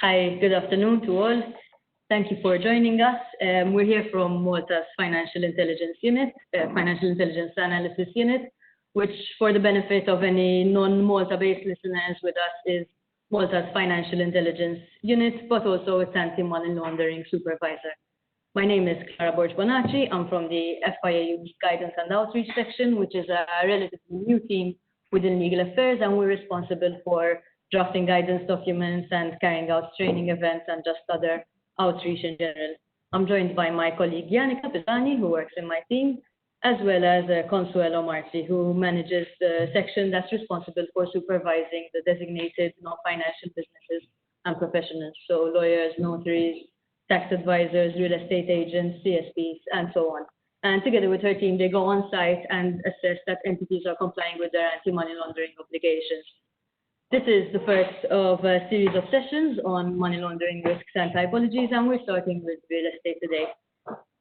Hi, good afternoon to all. Thank you for joining us. We're here from Malta's Financial Intelligence Unit, Financial Intelligence Analysis Unit, which for the benefit of any non-Malta-based listeners with us is Malta's Financial Intelligence Unit, but also its anti-money laundering supervisor. My name is Clara Borg-Bonacci. I'm from the FIAU Guidance and Outreach section, which is a relatively new team within legal affairs, and we're responsible for drafting guidance documents and carrying out training events and just other outreach in general. I'm joined by my colleague Yannicka Pisani, who works in my team, as well as Consuelo Marti, who manages the section that's responsible for supervising the designated non-financial businesses and professionals, so lawyers, notaries, tax advisors, real estate agents, CSPs, and so on. And together with her team, they go on site and assess that entities are complying with their anti-money laundering obligations. This is the first of a series of sessions on money laundering risks and typologies, and we're starting with real estate today.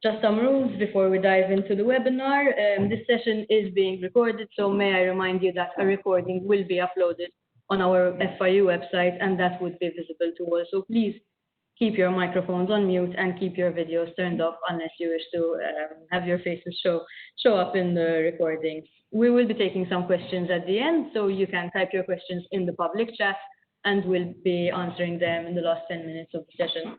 Just some rules before we dive into the webinar. This session is being recorded, so may I remind you that a recording will be uploaded on our FIU website, and that would be visible to all. So please keep your microphones on mute and keep your videos turned off unless you wish to have your faces show up in the recordings. We will be taking some questions at the end, so you can type your questions in the public chat and we'll be answering them in the last 10 minutes of the session.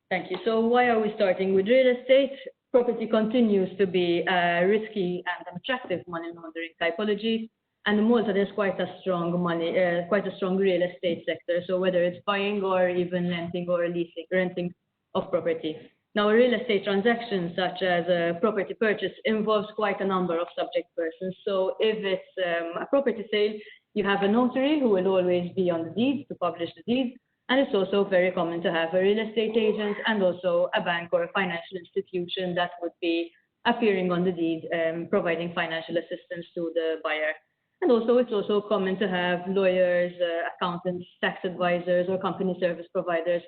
Thank you. So why are we starting with real estate? Property continues to be a risky and attractive money laundering typology. And in Malta, there's quite a strong real estate sector. So whether it's buying or even renting or leasing, renting of property. Now, a real estate transaction, such as a property purchase, involves quite a number of subject persons. So if it's a property sale, you have a notary who will always be on the deeds to publish the deeds. And it's also very common to have a real estate agent and also a bank or a financial institution that would be appearing on the deed, providing financial assistance to the buyer. And also, it's also common to have lawyers, accountants, tax advisors, or company service providers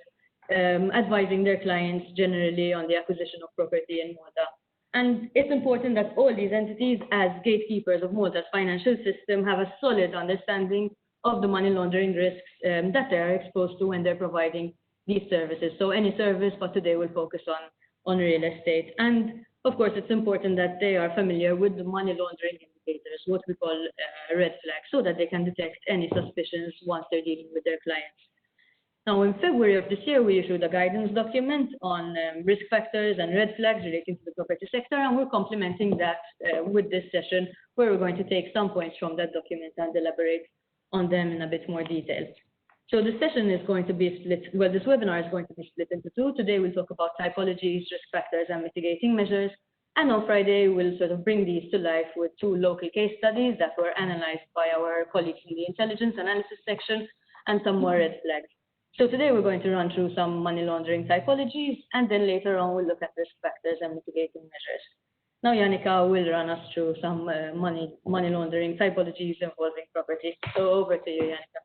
advising their clients generally on the acquisition of property in Malta. And it's important that all these entities, as gatekeepers of Malta's financial system, have a solid understanding of the money laundering risks that they are exposed to when they're providing these services. So any service, but today we'll focus on real estate. And of course, it's important that they are familiar with the money laundering indicators, what we call red flags, so that they can detect any suspicions once they're dealing with their clients. Now, in February of this year, we issued a guidance document on risk factors and red flags relating to the property sector, and we're complementing that with this session, where we're going to take some points from that document and elaborate on them in a bit more detail. So the session is going to be split, well, this webinar is going to be split into two. Today we'll talk about typologies, risk factors, and mitigating measures. And on Friday, we'll sort of bring these to life with two local case studies that were analyzed by our colleagues in the intelligence analysis section and some more red flags. So today we're going to run through some money laundering typologies, and then later on we'll look at risk factors and mitigating measures. Now Yannicka will run us through some money laundering typologies involving property. So over to you, Yannicka.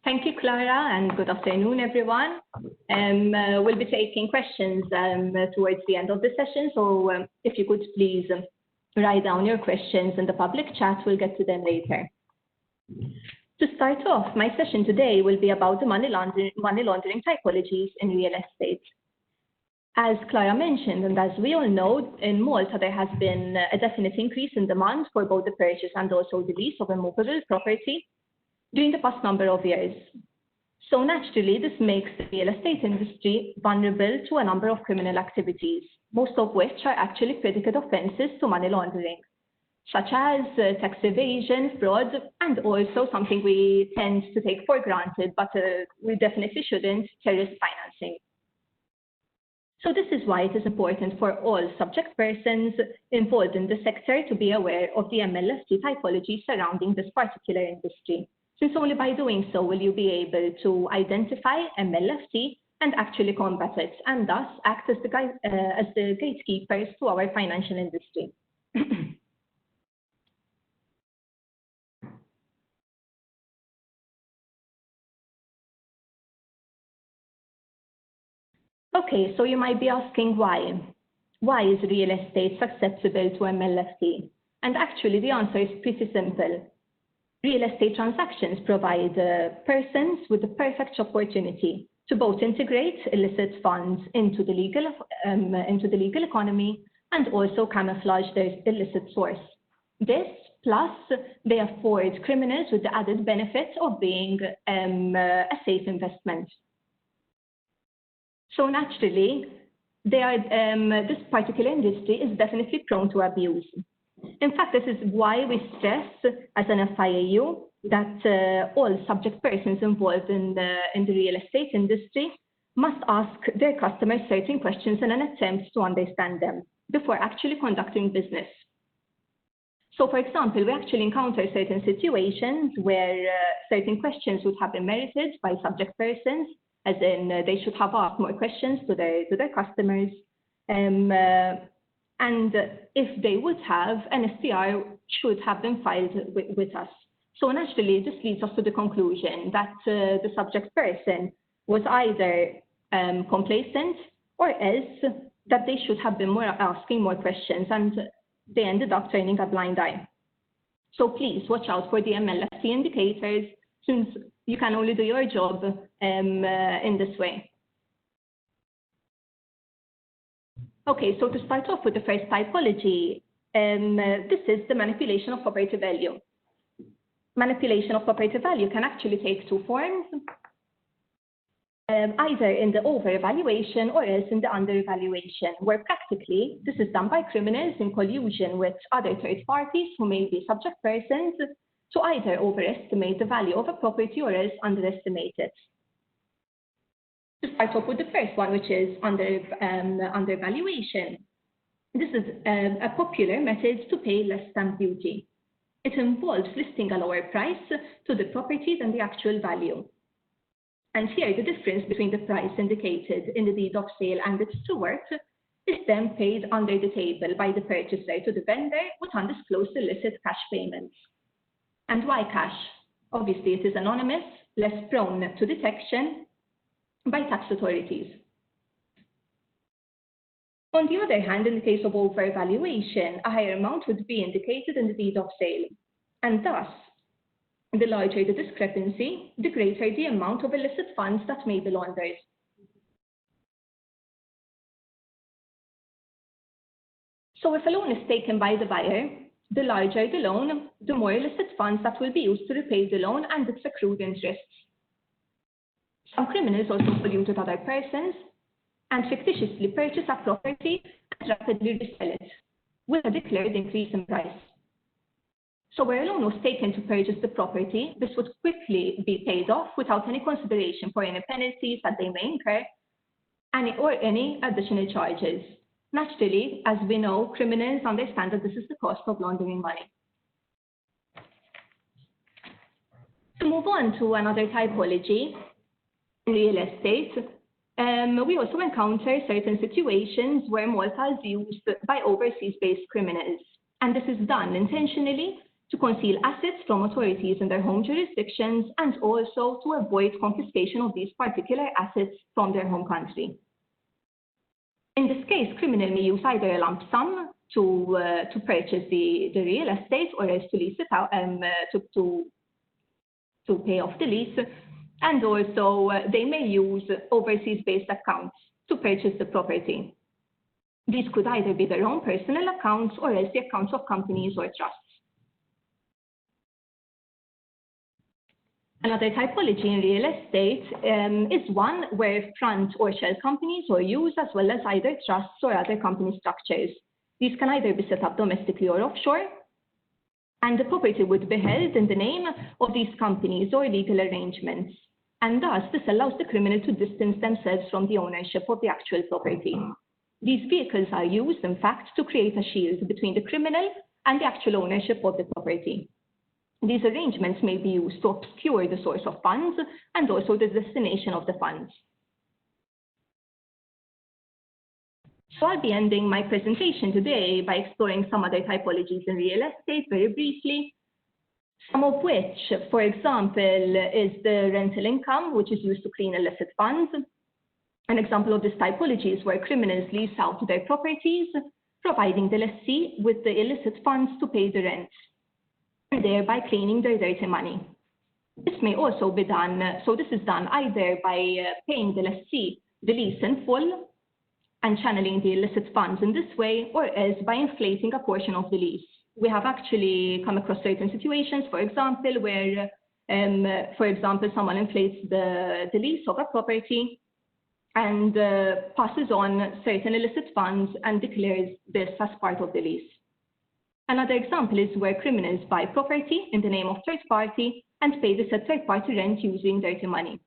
Thank you, Clara, and good afternoon, everyone. We'll be taking questions towards the end of the session, so if you could please write down your questions in the public chat, we'll get to them later. To start off, my session today will be about the money laundering typologies in real estate. As Clara mentioned, and as we all know, in Malta there has been a definite increase in demand for both the purchase and also the lease of a movable property during the past number of years. So naturally, this makes the real estate industry vulnerable to a number of criminal activities, most of which are actually predicate offenses to money laundering, such as tax evasion, fraud, and also something we tend to take for granted, but we definitely shouldn't, terrorist financing. So this is why it is important for all subject persons involved in the sector to be aware of the MLFT typology surrounding this particular industry, since only by doing so will you be able to identify MLFT and actually combat it, and thus act as the gatekeepers to our financial industry. Okay, so you might be asking why. Why is real estate susceptible to MLFT? And actually the answer is pretty simple. Real estate transactions provide persons with the perfect opportunity to both integrate illicit funds into the legal economy and also camouflage their illicit source. This, plus they afford criminals with the added benefit of being a safe investment. So naturally, this particular industry is definitely prone to abuse. In fact, this is why we stress as an FIAU that all subject persons involved in the real estate industry must ask their customers certain questions in an attempt to understand them before actually conducting business. So, for example, we actually encounter certain situations where certain questions would have been merited by subject persons, as in they should have asked more questions to their customers. And if they would have, an STR should have been filed with us. So naturally, this leads us to the conclusion that the subject person was either complacent or else that they should have been asking more questions, and they ended up turning a blind eye. So please watch out for the MLFT indicators, since you can only do your job in this way. Okay, so to start off with the first typology, this is the manipulation of property value. Manipulation of property value can actually take two forms, either in the over-evaluation or else in the under-evaluation, where practically this is done by criminals in collusion with other third parties who may be subject persons to either overestimate the value of a property or else underestimate it. To start off with the first one, which is undervaluation. This is a popular method to pay less stamp duty. It involves listing a lower price to the property than the actual value. And here, the difference between the price indicated in the deed of sale and its true worth is then paid under the table by the purchaser to the vendor with undisclosed illicit cash payments. And why cash? Obviously, it is anonymous, less prone to detection by tax authorities. On the other hand, in the case of overvaluation, a higher amount would be indicated in the deed of sale, and thus, the larger the discrepancy, the greater the amount of illicit funds that may be laundered. So if a loan is taken by the buyer, the larger the loan, the more illicit funds that will be used to repay the loan and its accrued interest. Some criminals also collude with other persons and fictitiously purchase a property and rapidly resell it with a declared increase in price. So where a loan was taken to purchase the property, this would quickly be paid off without any consideration for any penalties that they may incur or any additional charges. Naturally, as we know, criminals understand that this is the cost of laundering money. To move on to another typology, real estate, we also encounter certain situations where Malta is used by overseas-based criminals, and this is done intentionally to conceal assets from authorities in their home jurisdictions and also to avoid confiscation of these particular assets from their home country. In this case, criminal may use either a lump sum to purchase the real estate or else to lease it out, to pay off the lease. And also, they may use overseas-based accounts to purchase the property. These could either be their own personal accounts or else the accounts of companies or trusts. Another typology in real estate is one where front or shell companies are used, as well as either trusts or other company structures. These can either be set up domestically or offshore, and the property would be held in the name of these companies or legal arrangements. And thus, this allows the criminal to distance themselves from the ownership of the actual property. These vehicles are used, in fact, to create a shield between the criminal and the actual ownership of the property. These arrangements may be used to obscure the source of funds and also the destination of the funds. So I'll be ending my presentation today by exploring some other typologies in real estate very briefly. Some of which, for example, is the rental income, which is used to clean illicit funds. An example of this typology is where criminals lease out their properties, providing the lessee with the illicit funds to pay the rent, and thereby cleaning their dirty money. This may also be done, so this is done either by paying the lessee the lease in full and channeling the illicit funds in this way, or else by inflating a portion of the lease. We have actually come across certain situations, for example, where, someone inflates the lease of a property and passes on certain illicit funds and declares this as part of the lease. Another example is where criminals buy property in the name of third party and pay the said third party rent using dirty money.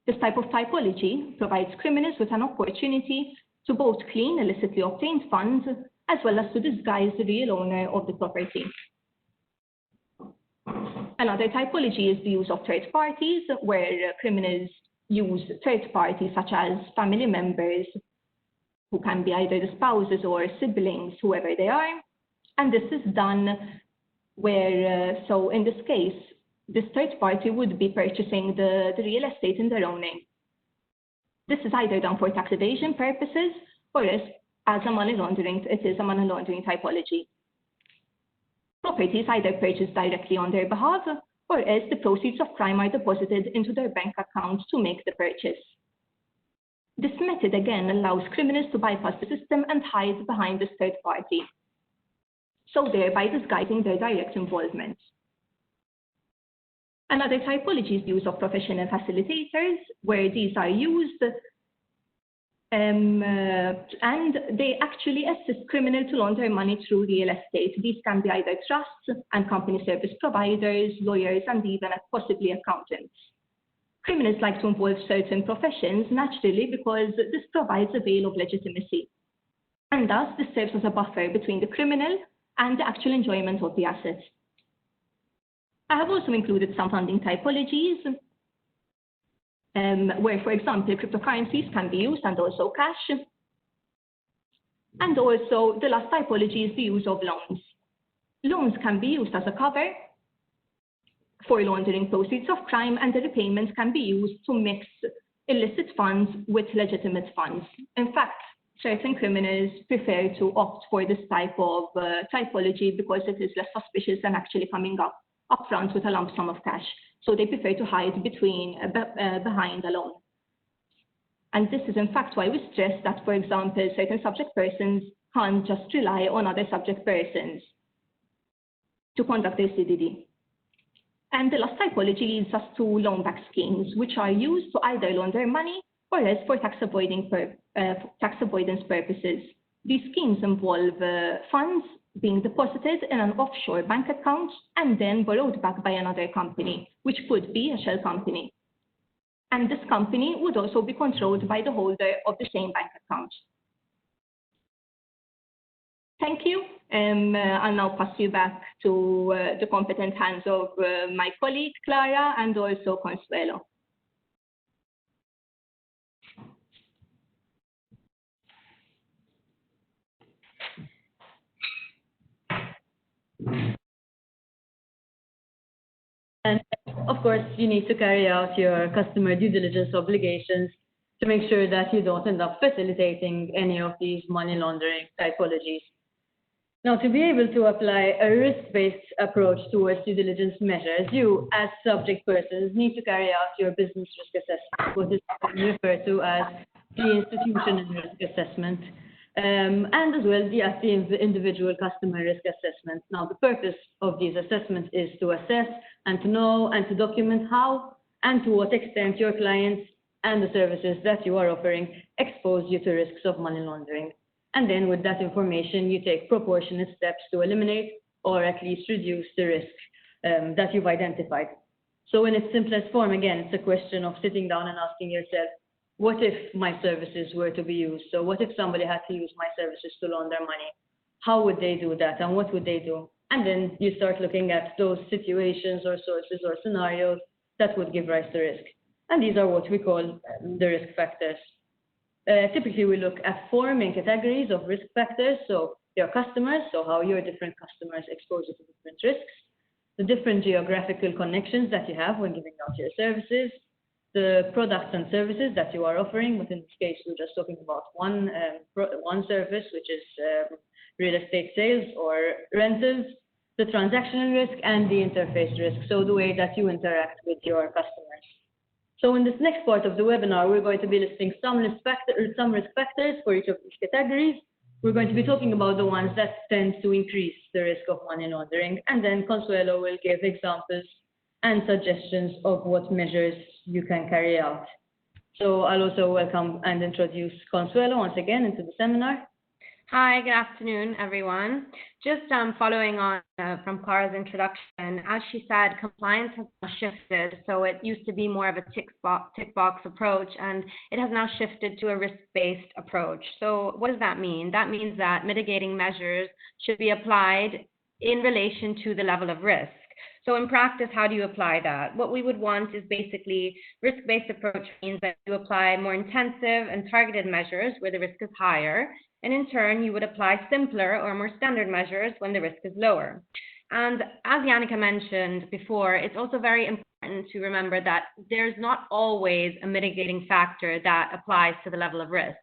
This type of typology provides criminals with an opportunity to both clean illicitly obtained funds as well as to disguise the real owner of the property. Another typology is the use of third parties, where criminals use third parties such as family members, who can be either the spouses or siblings, whoever they are. And this is done where, so in this case, this third party would be purchasing the real estate in their own name. This is either done for tax evasion purposes or as a money laundering, it is a money laundering typology. Property is either purchased directly on their behalf or else the proceeds of crime are deposited into their bank account to make the purchase. This method again allows criminals to bypass the system and hide behind this third party, so thereby disguising their direct involvement. Another typology is the use of professional facilitators, where these are used and they actually assist criminals to launder money through real estate. These can be either trusts and company service providers, lawyers, and even possibly accountants. Criminals like to involve certain professions naturally because this provides a veil of legitimacy. And thus, this serves as a buffer between the criminal and the actual enjoyment of the assets. I have also included some funding typologies, where, for example, cryptocurrencies can be used and also cash. And also, the last typology is the use of loans. Loans can be used as a cover for laundering proceeds of crime, and the repayments can be used to mix illicit funds with legitimate funds. In fact, certain criminals prefer to opt for this type of typology because it is less suspicious than actually coming up upfront with a lump sum of cash. So they prefer to hide behind a loan. And this is in fact why we stress that, for example, certain subject persons can't just rely on other subject persons to conduct their CDD. And the last typology leads us to loan-back schemes, which are used to either launder money or else for tax avoidance purposes. These schemes involve funds being deposited in an offshore bank account and then borrowed back by another company, which could be a shell company. And this company would also be controlled by the holder of the same bank account. Thank you. I'll now pass you back to the competent hands of my colleague, Clara, and also Consuelo. And of course, you need to carry out your customer due diligence obligations to make sure that you don't end up facilitating any of these money laundering typologies. Now, to be able to apply a risk-based approach towards due diligence measures, you, as subject persons, need to carry out your business risk assessment, what is referred to as the institutional risk assessment, and as well the individual customer risk assessment. Now, the purpose of these assessments is to assess and to know and to document how and to what extent your clients and the services that you are offering expose you to risks of money laundering. And then with that information, you take proportionate steps to eliminate or at least reduce the risk that you've identified. So in its simplest form, again, it's a question of sitting down and asking yourself, what if my services were to be used? So what if somebody had to use my services to launder money? How would they do that and what would they do? And then you start looking at those situations or sources or scenarios that would give rise to risk. And these are what we call the risk factors. Typically, we look at 4 main categories of risk factors. So your customers, so how your different customers expose you to different risks, the different geographical connections that you have when giving out your services, the products and services that you are offering, but in this case, we're just talking about one service, which is real estate sales or rentals, the transactional risk, and the interface risk, so the way that you interact with your customers. So in this next part of the webinar, we're going to be listing some risk factors for each of these categories. We're going to be talking about the ones that tend to increase the risk of money laundering, and then Consuelo will give examples and suggestions of what measures you can carry out. So I'll also welcome and introduce Consuelo once again into the seminar. Hi, good afternoon, everyone. Just following on from Clara's introduction, as she said, compliance has now shifted. So it used to be more of a tick box approach, and it has now shifted to a risk-based approach. So what does that mean? That means that mitigating measures should be applied in relation to the level of risk. So in practice, how do you apply that? What we would want is basically risk-based approach means that you apply more intensive and targeted measures where the risk is higher. And in turn, you would apply simpler or more standard measures when the risk is lower. And as Yannicka mentioned before, it's also very important to remember that there's not always a mitigating factor that applies to the level of risk.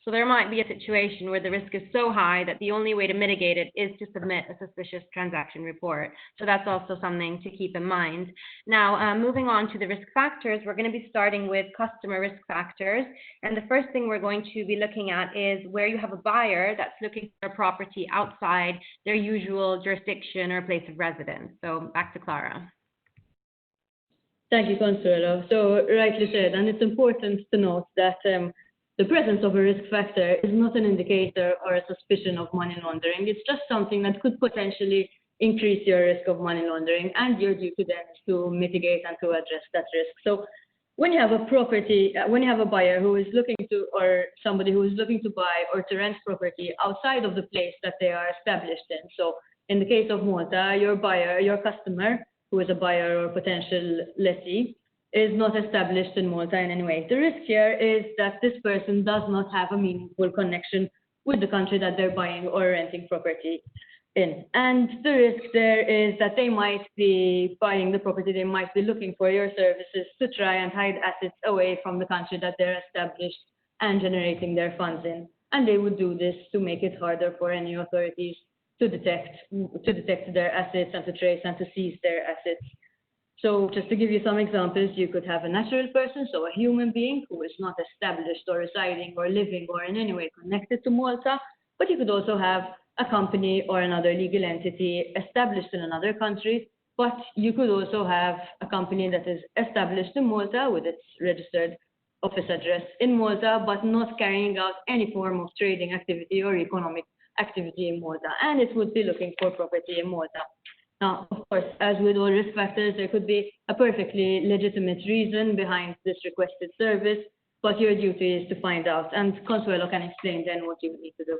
So there might be a situation where the risk is so high that the only way to mitigate it is to submit a suspicious transaction report. So that's also something to keep in mind. Now, moving on to the risk factors, we're going to be starting with customer risk factors. And the first thing we're going to be looking at is where you have a buyer that's looking for a property outside their usual jurisdiction or place of residence. So back to Clara. Thank you, Consuelo. So rightly said, and it's important to note that the presence of a risk factor is not an indicator or a suspicion of money laundering. It's just something that could potentially increase your risk of money laundering, and your duty then is to mitigate and to address that risk. So when you have a property, when you have a buyer who is looking to, or somebody who is looking to buy or to rent property outside of the place that they are established in. So in the case of Malta, your buyer, your customer, who is a buyer or potential lessee, is not established in Malta in any way. The risk here is that this person does not have a meaningful connection with the country that they're buying or renting property in. And the risk there is that they might be buying the property, they might be looking for your services to try and hide assets away from the country that they're established and generating their funds in. And they would do this to make it harder for any authorities to detect their assets and to trace and to seize their assets. So just to give you some examples, you could have a natural person, so a human being who is not established or residing or living or in any way connected to Malta, but you could also have a company or another legal entity established in another country, but you could also have a company that is established in Malta with its registered office address in Malta, but not carrying out any form of trading activity or economic activity in Malta, and it would be looking for property in Malta. Now, of course, as with all risk factors, there could be a perfectly legitimate reason behind this requested service, but your duty is to find out, and Consuelo can explain then what you need to do.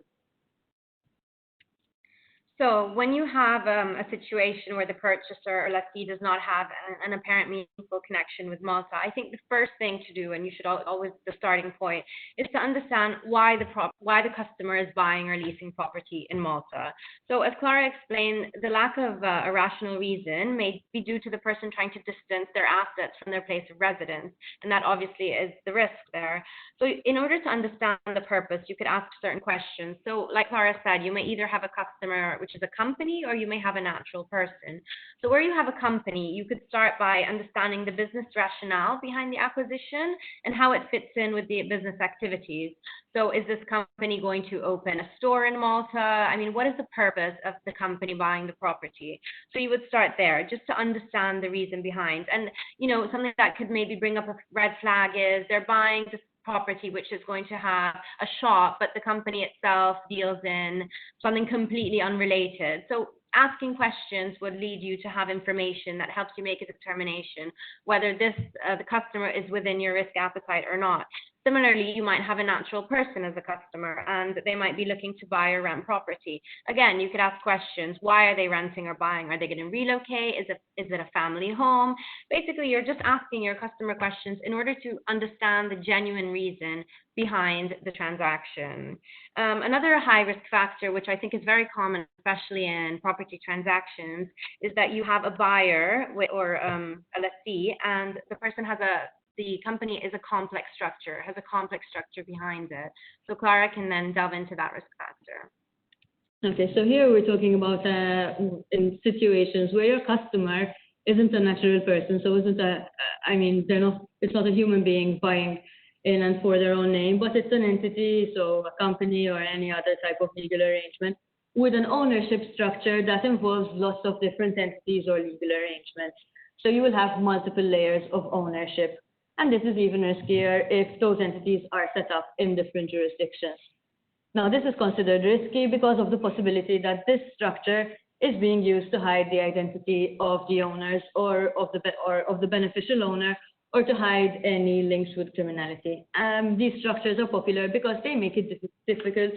So when you have a situation where the purchaser or lessee does not have an apparent meaningful connection with Malta, I think the first thing to do, and you should always, the starting point, is to understand why the customer is buying or leasing property in Malta. So as Clara explained, the lack of a rational reason may be due to the person trying to distance their assets from their place of residence, and that obviously is the risk there. So in order to understand the purpose, you could ask certain questions. So like Clara said, you may either have a customer, which is a company, or you may have a natural person. So where you have a company, you could start by understanding the business rationale behind the acquisition and how it fits in with the business activities. So is this company going to open a store in Malta? I mean, what is the purpose of the company buying the property? So you would start there just to understand the reason behind. And, you know, something that could maybe bring up a red flag is they're buying this property which is going to have a shop, but the company itself deals in something completely unrelated. So asking questions would lead you to have information that helps you make a determination whether the customer is within your risk appetite or not. Similarly, you might have a natural person as a customer, and they might be looking to buy or rent property. Again, you could ask questions. Why are they renting or buying? Are they going to relocate? Is it a family home? Basically, you're just asking your customer questions in order to understand the genuine reason behind the transaction. Another high-risk factor, which I think is very common, especially in property transactions, is that you have a buyer or a lessee, and the person has a the company is a complex structure, has a complex structure behind it. So Clara can then delve into that risk factor. Okay, so here we're talking about in situations where your customer isn't a natural person, so isn't it's not a human being buying in and for their own name, but it's an entity, so a company or any other type of legal arrangement with an ownership structure that involves lots of different entities or legal arrangements. So you will have multiple layers of ownership, and this is even riskier if those entities are set up in different jurisdictions. Now, this is considered risky because of the possibility that this structure is being used to hide the identity of the owners or of the beneficial owner, or to hide any links with criminality. These structures are popular because they make it difficult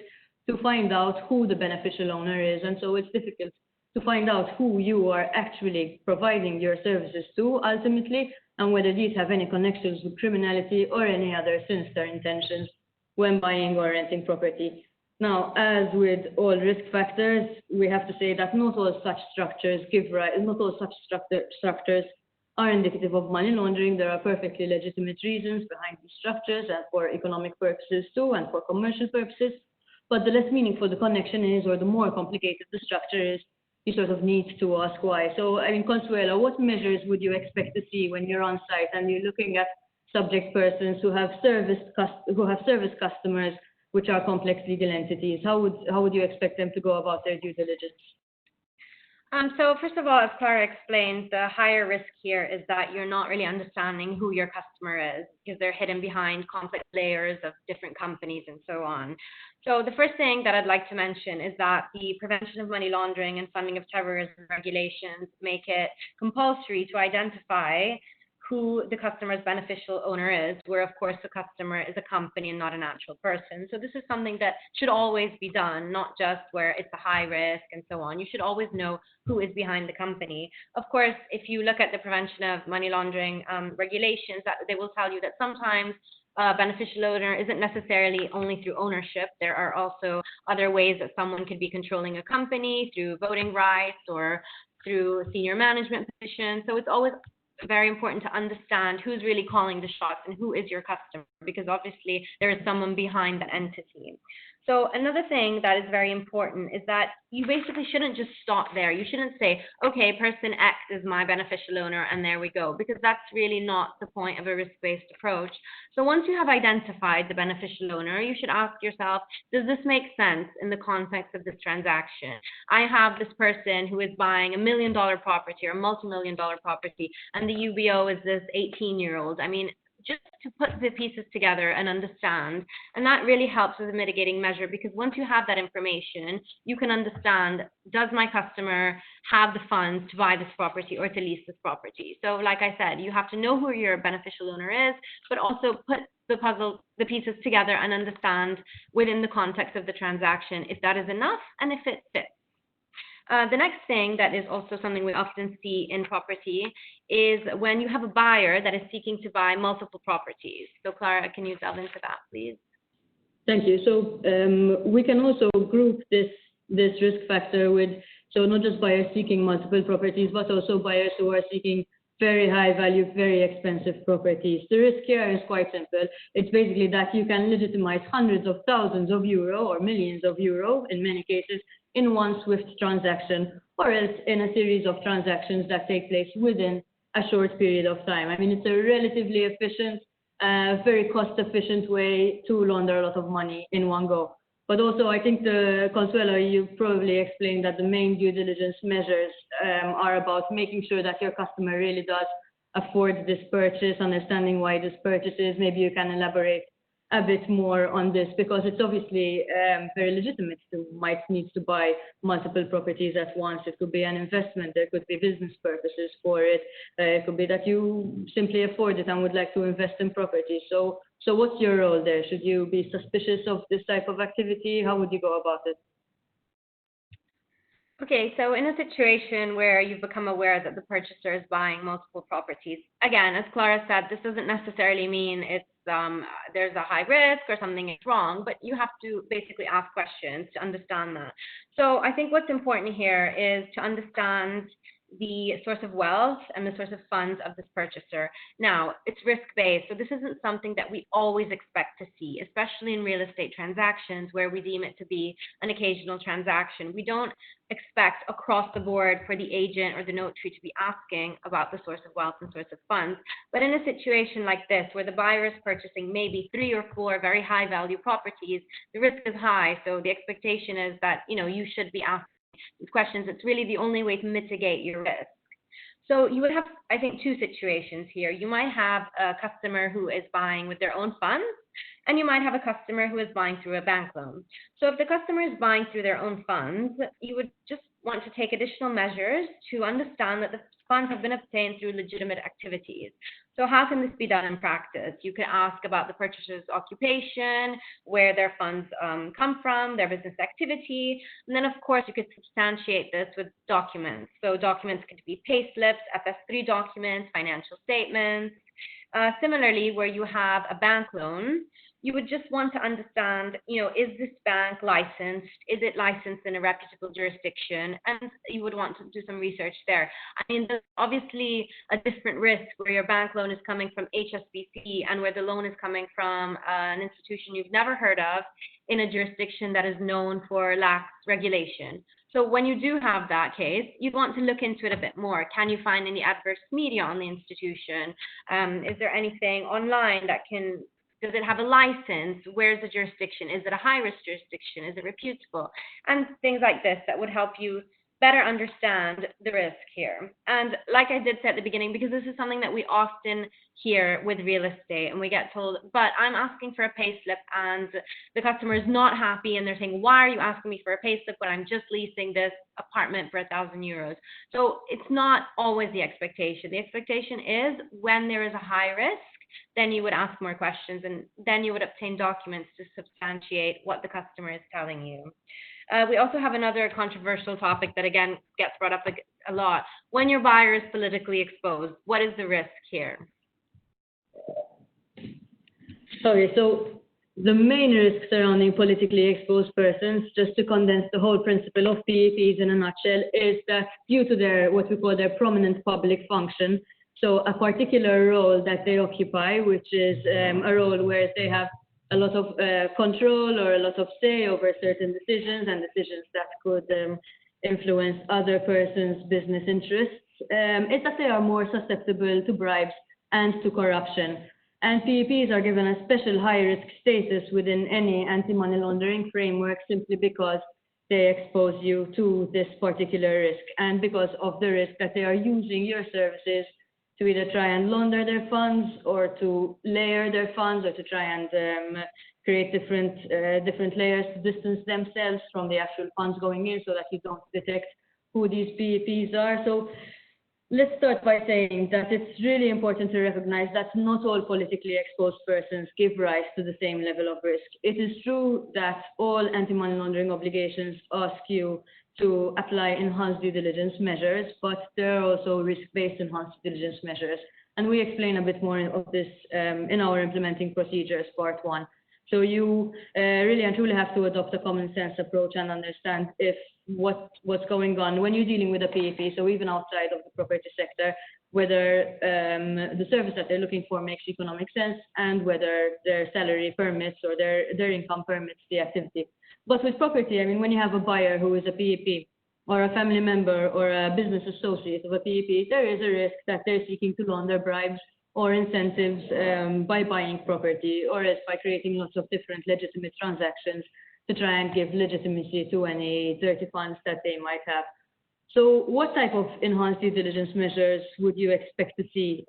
to find out who the beneficial owner is, and so it's difficult to find out who you are actually providing your services to ultimately, and whether these have any connections with criminality or any other sinister intentions when buying or renting property. Now, as with all risk factors, we have to say that not all such structures are indicative of money laundering. There are perfectly legitimate reasons behind these structures, and for economic purposes too, and for commercial purposes. But the less meaningful the connection is, or the more complicated the structure is, you sort of need to ask why. So, I mean, Consuelo, what measures would you expect to see when you're on site and you're looking at subject persons who have service customers, which are complex legal entities? How would you expect them to go about their due diligence? So first of all, as Clara explained, the higher risk here is that you're not really understanding who your customer is, because they're hidden behind complex layers of different companies and so on. So the first thing that I'd like to mention is that the Prevention of Money Laundering and Funding of Terrorism regulations make it compulsory to identify who the customer's beneficial owner is, where of course the customer is a company and not a natural person. So this is something that should always be done, not just where it's a high risk and so on. You should always know who is behind the company. Of course, if you look at the Prevention of Money Laundering regulations, that they will tell you that sometimes beneficial owner isn't necessarily only through ownership. There are also other ways that someone could be controlling a company, through voting rights or through senior management positions. So it's always very important to understand who's really calling the shots and who is your customer, because obviously there is someone behind the entity. So another thing that is very important is that you basically shouldn't just stop there. You shouldn't say, okay, person X is my beneficial owner and there we go, because that's really not the point of a risk-based approach. So once you have identified the beneficial owner, you should ask yourself, does this make sense in the context of this transaction? I have this person who is buying $1 million property or multi-million-dollar property, and the UBO is this 18-year-old. I mean, just to put the pieces together and understand. And that really helps as a mitigating measure, because once you have that information, you can understand, does my customer have the funds to buy this property or to lease this property? So like I said, you have to know who your beneficial owner is, but also put the pieces together and understand within the context of the transaction if that is enough and if it fits. The next thing that is also something we often see in property is when you have a buyer that is seeking to buy multiple properties. So Clara, can you delve into that, please? Thank you. So we can also group this risk factor with, so not just buyers seeking multiple properties, but also buyers who are seeking very high value, very expensive properties. The risk here is quite simple. It's basically that you can legitimize hundreds of thousands of euro or millions of euro in many cases in one swift transaction, or else in a series of transactions that take place within a short period of time. I mean, it's a relatively efficient, very cost-efficient way to launder a lot of money in one go. But also, I think, Consuelo, you probably explained that the main due diligence measures are about making sure that your customer really does afford this purchase, understanding why this purchase is. Maybe you can elaborate a bit more on this, because it's obviously very legitimate to might need to buy multiple properties at once. It could be an investment, there could be business purposes for it. It could be that you simply afford it and would like to invest in property. So what's your role there? Should you be suspicious of this type of activity? How would you go about it? Okay, so in a situation where you've become aware that the purchaser is buying multiple properties, again, as Clara said, this doesn't necessarily mean it's there's a high risk or something is wrong, but you have to basically ask questions to understand that. So I think what's important here is to understand the source of wealth and the source of funds of this purchaser. Now, it's risk-based, so this isn't something that we always expect to see, especially in real estate transactions where we deem it to be an occasional transaction. We don't expect across the board for the agent or the notary to be asking about the source of wealth and source of funds. But in a situation like this, where the buyer is purchasing maybe 3 or 4 very high value properties, the risk is high. So the expectation is that, you should be asking these questions. It's really the only way to mitigate your risk. So you would have, I think, 2 situations here. You might have a customer who is buying with their own funds, and you might have a customer who is buying through a bank loan. So if the customer is buying through their own funds, you would just want to take additional measures to understand that the funds have been obtained through legitimate activities. So how can this be done in practice? You could ask about the purchaser's occupation, where their funds come from, their business activity, and then of course you could substantiate this with documents. So documents could be pay slips, FS3 documents, financial statements. Similarly, where you have a bank loan, you would just want to understand, is this bank licensed? Is it licensed in a reputable jurisdiction? And you would want to do some research there. I mean, there's obviously a different risk where your bank loan is coming from HSBC and where the loan is coming from an institution you've never heard of in a jurisdiction that is known for lax regulation. So when you do have that case, you'd want to look into it a bit more. Can you find any adverse media on the institution? Is there anything online that does it have a license? Where's the jurisdiction? Is it a high-risk jurisdiction? Is it reputable? And things like this that would help you better understand the risk here. And like I did say at the beginning, because this is something that we often hear with real estate, and we get told, but I'm asking for a pay slip, and the customer is not happy, and they're saying, why are you asking me for a pay slip when I'm just leasing this apartment for €1,000? So it's not always the expectation. The expectation is when there is a high risk, then you would ask more questions, and then you would obtain documents to substantiate what the customer is telling you. We also have another controversial topic that, again, gets brought up a lot. When your buyer is politically exposed, what is the risk here? Sorry, so the main risk surrounding politically exposed persons, just to condense the whole principle of PEPs in a nutshell, is that due to their, what we call their prominent public function, so a particular role that they occupy, which is a role where they have a lot of control or a lot of say over certain decisions and decisions that could influence other persons' business interests, is that they are more susceptible to bribes and to corruption. And PEPs are given a special high-risk status within any anti-money laundering framework simply because they expose you to this particular risk, and because of the risk that they are using your services to either try and launder their funds or to layer their funds or to try and create different layers to distance themselves from the actual funds going in so that you don't detect who these PEPs are. So let's start by saying that it's really important to recognize that not all politically exposed persons give rise to the same level of risk. It is true that all anti-money laundering obligations ask you to apply enhanced due diligence measures, but there are also risk-based enhanced due diligence measures. And we explain a bit more of this in our implementing procedures, part 1. So you really and truly have to adopt a common sense approach and understand what's going on when you're dealing with a PEP, so even outside of the property sector, whether the service that they're looking for makes economic sense and whether their salary permits or their income permits the activity. But with property, I mean, when you have a buyer who is a PEP or a family member or a business associate of a PEP, there is a risk that they're seeking to launder bribes or incentives by buying property, or else by creating lots of different legitimate transactions to try and give legitimacy to any dirty funds that they might have. So what type of enhanced due diligence measures would you expect to see,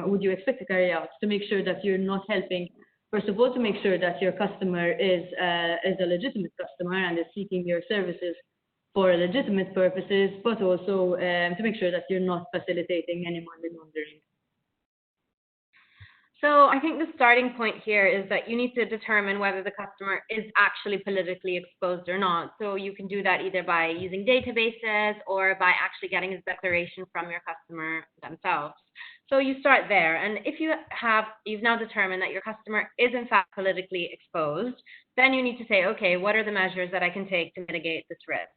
would you expect to carry out to make sure that you're not helping, first of all, to make sure that your customer is a legitimate customer and is seeking your services for legitimate purposes, but also to make sure that you're not facilitating any money laundering? So I think the starting point here is that you need to determine whether the customer is actually politically exposed or not. So you can do that either by using databases or by actually getting a declaration from your customer themselves. So you start there, and if you've now determined that your customer is in fact politically exposed, then you need to say, okay, what are the measures that I can take to mitigate this risk?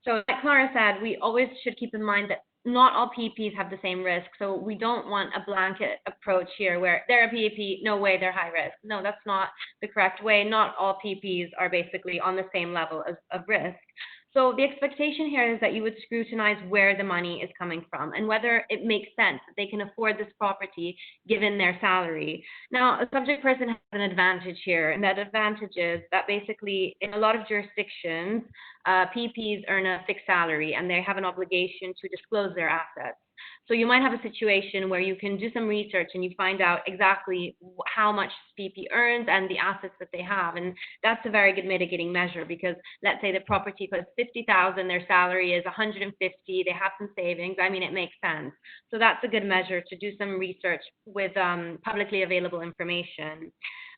So like Clara said, we always should keep in mind that not all PPs have the same risk. So we don't want a blanket approach here where they're a PP, no way they're high risk. No, that's not the correct way. Not all PPs are basically on the same level of risk. So the expectation here is that you would scrutinize where the money is coming from and whether it makes sense that they can afford this property given their salary. Now, a subject person has an advantage here, and that advantage is that basically in a lot of jurisdictions, PPs earn a fixed salary and they have an obligation to disclose their assets. So you might have a situation where you can do some research and you find out exactly how much PP earns and the assets that they have. And that's a very good mitigating measure because let's say the property costs 50,000, their salary is 150, they have some savings. I mean, it makes sense. So that's a good measure to do some research with publicly available information.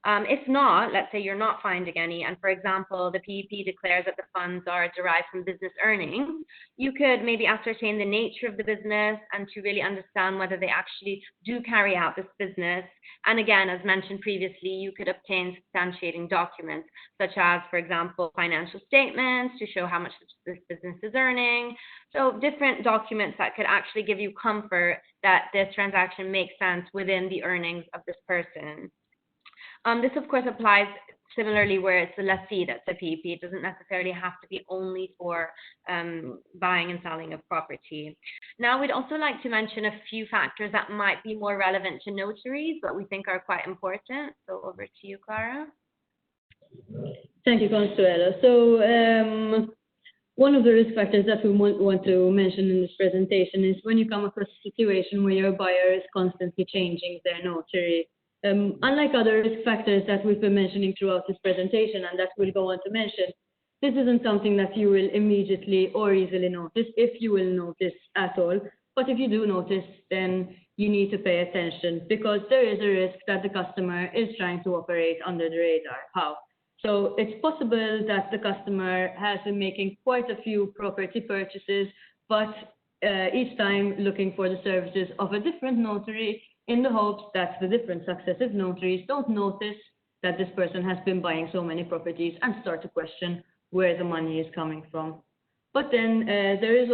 If not, let's say you're not finding any, and for example, the PEP declares that the funds are derived from business earnings, you could maybe ascertain the nature of the business and to really understand whether they actually do carry out this business. And again, as mentioned previously, you could obtain substantiating documents, such as, for example, financial statements to show how much this business is earning. So different documents that could actually give you comfort that this transaction makes sense within the earnings of this person. This, of course, applies similarly where it's the lessee that's a PEP. It doesn't necessarily have to be only for buying and selling of property. Now, we'd also like to mention a few factors that might be more relevant to notaries, but we think are quite important. So over to you, Clara. Thank you, Consuelo. So one of the risk factors that we want to mention in this presentation is when you come across a situation where your buyer is constantly changing their notary. Unlike other risk factors that we've been mentioning throughout this presentation and that we'll go on to mention, this isn't something that you will immediately or easily notice, if you will notice at all. But if you do notice, then you need to pay attention because there is a risk that the customer is trying to operate under the radar. How? So it's possible that the customer has been making quite a few property purchases, but each time looking for the services of a different notary in the hopes that the different successive notaries don't notice that this person has been buying so many properties and start to question where the money is coming from. But then there is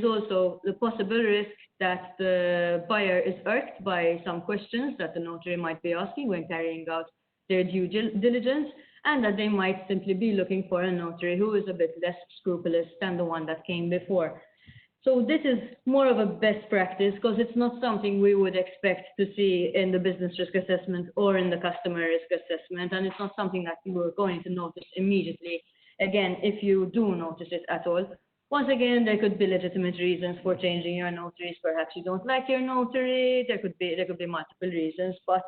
also the possible risk that the buyer is irked by some questions that the notary might be asking when carrying out their due diligence, and that they might simply be looking for a notary who is a bit less scrupulous than the one that came before. So this is more of a best practice because it's not something we would expect to see in the business risk assessment or in the customer risk assessment, and it's not something that you are going to notice immediately. Again, if you do notice it at all. Once again, there could be legitimate reasons for changing your notaries. Perhaps you don't like your notary. There could be multiple reasons. But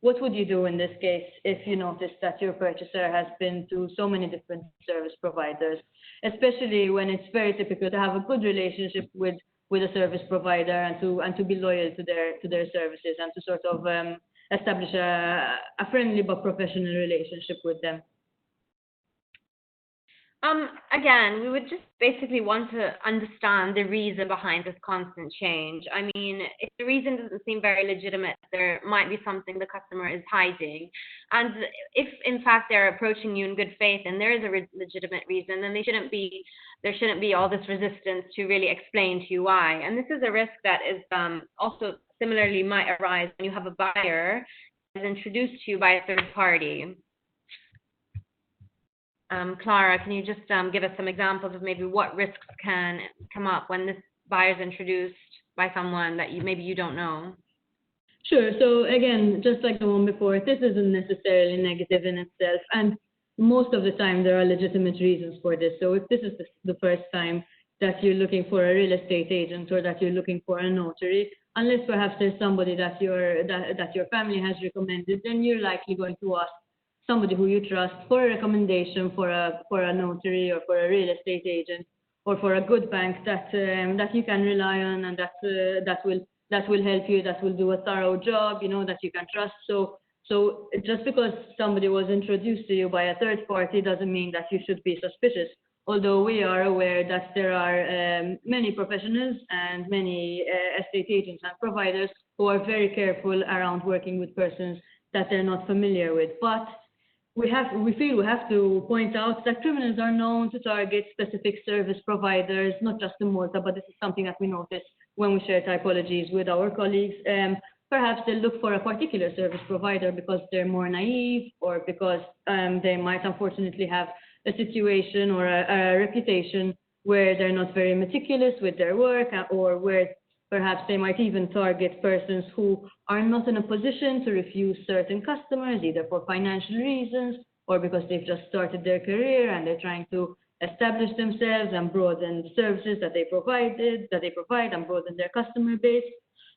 what would you do in this case if you notice that your purchaser has been to so many different service providers, especially when it's very typical to have a good relationship with a service provider and to be loyal to their services and to sort of establish a friendly but professional relationship with them? Again, we would just basically want to understand the reason behind this constant change. I mean, if the reason doesn't seem very legitimate, there might be something the customer is hiding. And if, in fact, they're approaching you in good faith and there is a legitimate reason, then there shouldn't be all this resistance to really explain to you why. And this is a risk that is also similarly might arise when you have a buyer that is introduced to you by a third party. Clara, can you just give us some examples of maybe what risks can come up when this buyer is introduced by someone that maybe you don't know? Sure. So again, just like the one before, this isn't necessarily negative in itself, and most of the time there are legitimate reasons for this. So if this is the first time that you're looking for a real estate agent or that you're looking for a notary, unless perhaps there's somebody that your family has recommended, then you're likely going to ask somebody who you trust for a recommendation for a notary or for a real estate agent or for a good bank that you can rely on and that will help you, that will do a thorough job, that you can trust. So just because somebody was introduced to you by a third party doesn't mean that you should be suspicious. Although we are aware that there are many professionals and many estate agents and providers who are very careful around working with persons that they're not familiar with. But we feel we have to point out that criminals are known to target specific service providers, not just in Malta, but this is something that we notice when we share typologies with our colleagues. Perhaps they look for a particular service provider because they're more naive, or because they might unfortunately have a situation or a reputation where they're not very meticulous with their work, or where perhaps they might even target persons who are not in a position to refuse certain customers, either for financial reasons or because they've just started their career and they're trying to establish themselves and broaden the services that they provide and broaden their customer base.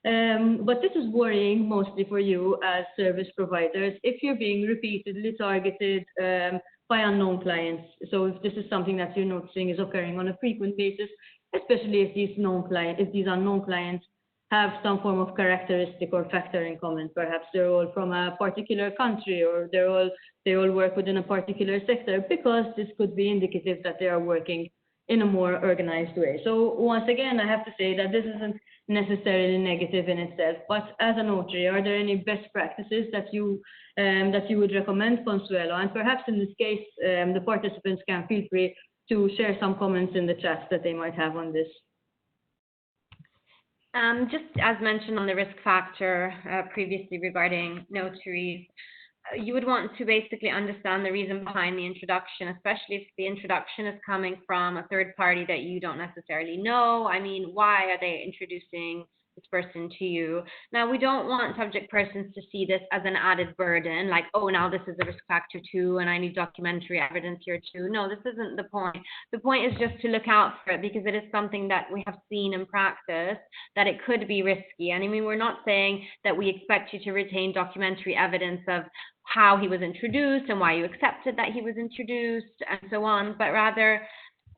But this is worrying mostly for you as service providers if you're being repeatedly targeted by unknown clients. So if this is something that you're noticing is occurring on a frequent basis, especially if these unknown clients have some form of characteristic or factor in common. Perhaps they're all from a particular country, or they all work within a particular sector, because this could be indicative that they are working in a more organized way. So once again, I have to say that this isn't necessarily negative in itself, but as a notary, are there any best practices that you would recommend, Consuelo? And perhaps in this case, the participants can feel free to share some comments in the chat that they might have on this. Just as mentioned on the risk factor previously regarding notaries, you would want to basically understand the reason behind the introduction, especially if the introduction is coming from a third party that you don't necessarily know. I mean, why are they introducing this person to you? Now, we don't want subject persons to see this as an added burden, like, oh, now this is a risk factor too, and I need documentary evidence here too. No, this isn't the point. The point is just to look out for it, because it is something that we have seen in practice that it could be risky. And I mean, we're not saying that we expect you to retain documentary evidence of how he was introduced and why you accepted that he was introduced and so on, but rather,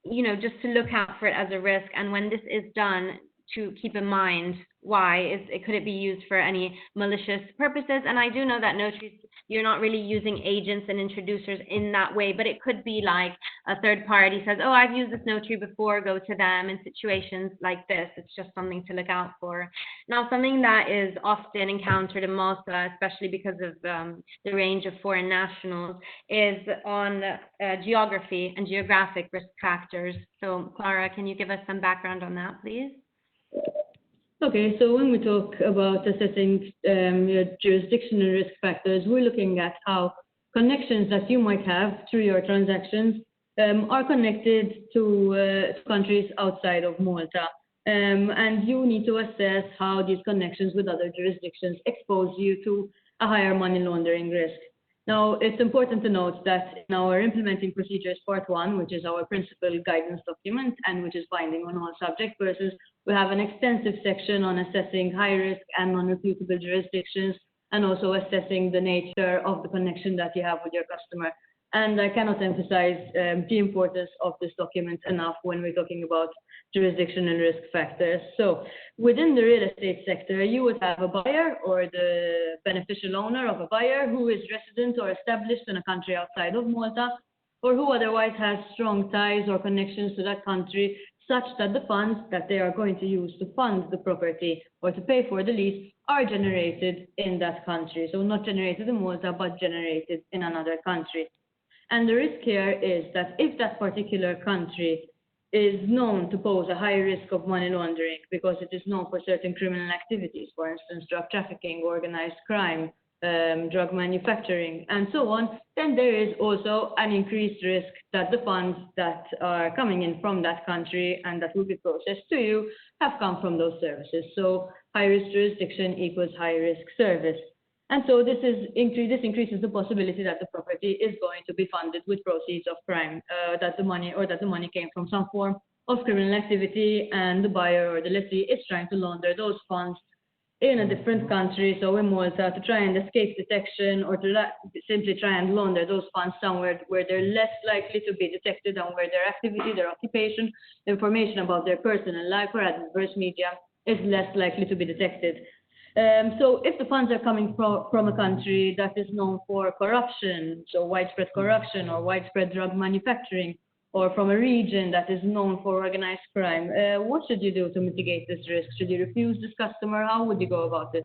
you know, just to look out for it as a risk. And when this is done, to keep in mind why could it be used for any malicious purposes. And I do know that notaries, you're not really using agents and introducers in that way, but it could be like a third party says, oh, I've used this notary before, go to them in situations like this. It's just something to look out for. Now, something that is often encountered in Malta, especially because of the range of foreign nationals, is on geography and geographic risk factors. So Clara, can you give us some background on that, please? Okay, so when we talk about assessing your jurisdictional risk factors, we're looking at how connections that you might have through your transactions are connected to countries outside of Malta. And you need to assess how these connections with other jurisdictions expose you to a higher money laundering risk. Now, it's important to note that in our implementing procedures part 1, which is our principal guidance document and which is binding on all subject persons, we have an extensive section on assessing high risk and non-reputable jurisdictions, and also assessing the nature of the connection that you have with your customer. And I cannot emphasize the importance of this document enough when we're talking about jurisdictional risk factors. So within the real estate sector, you would have a buyer or the beneficial owner of a buyer who is resident or established in a country outside of Malta, or who otherwise has strong ties or connections to that country, such that the funds that they are going to use to fund the property or to pay for the lease are generated in that country. So not generated in Malta, but generated in another country. And the risk here is that if that particular country is known to pose a high risk of money laundering because it is known for certain criminal activities, for instance, drug trafficking, organized crime, drug manufacturing, and so on, then there is also an increased risk that the funds that are coming in from that country and that will be processed to you have come from those services. So high risk jurisdiction equals high risk service. And so this increases the possibility that the property is going to be funded with proceeds of crime, that the money came from some form of criminal activity, and the buyer or the lessee is trying to launder those funds in a different country, so in Malta, to try and escape detection, or to simply try and launder those funds somewhere where they're less likely to be detected and where their activity, their occupation, information about their personal life or adverse media is less likely to be detected. So if the funds are coming from a country that is known for corruption, so widespread corruption or widespread drug manufacturing, or from a region that is known for organized crime, what should you do to mitigate this risk? Should you refuse this customer? How would you go about it?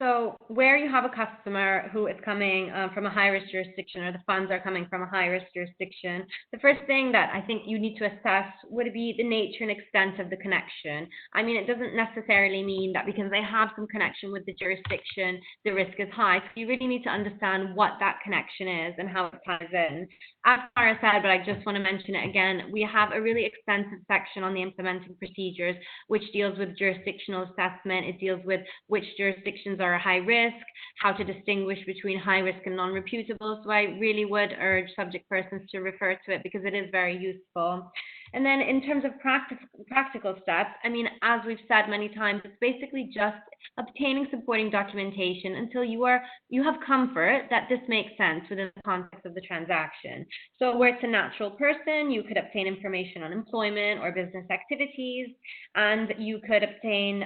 So where you have a customer who is coming from a high-risk jurisdiction, or the funds are coming from a high-risk jurisdiction, the first thing that I think you need to assess would be the nature and extent of the connection. I mean, it doesn't necessarily mean that because they have some connection with the jurisdiction, the risk is high. So you really need to understand what that connection is and how it ties in. As Clara said, but I just want to mention it again, we have a really extensive section on the implementing procedures, which deals with jurisdictional assessment. It deals with which jurisdictions are a high risk, how to distinguish between high risk and non-reputable. So I really would urge subject persons to refer to it because it is very useful. And then in terms of practical steps, I mean, as we've said many times, it's basically just obtaining supporting documentation until you have comfort that this makes sense within the context of the transaction. So where it's a natural person, you could obtain information on employment or business activities, and you could obtain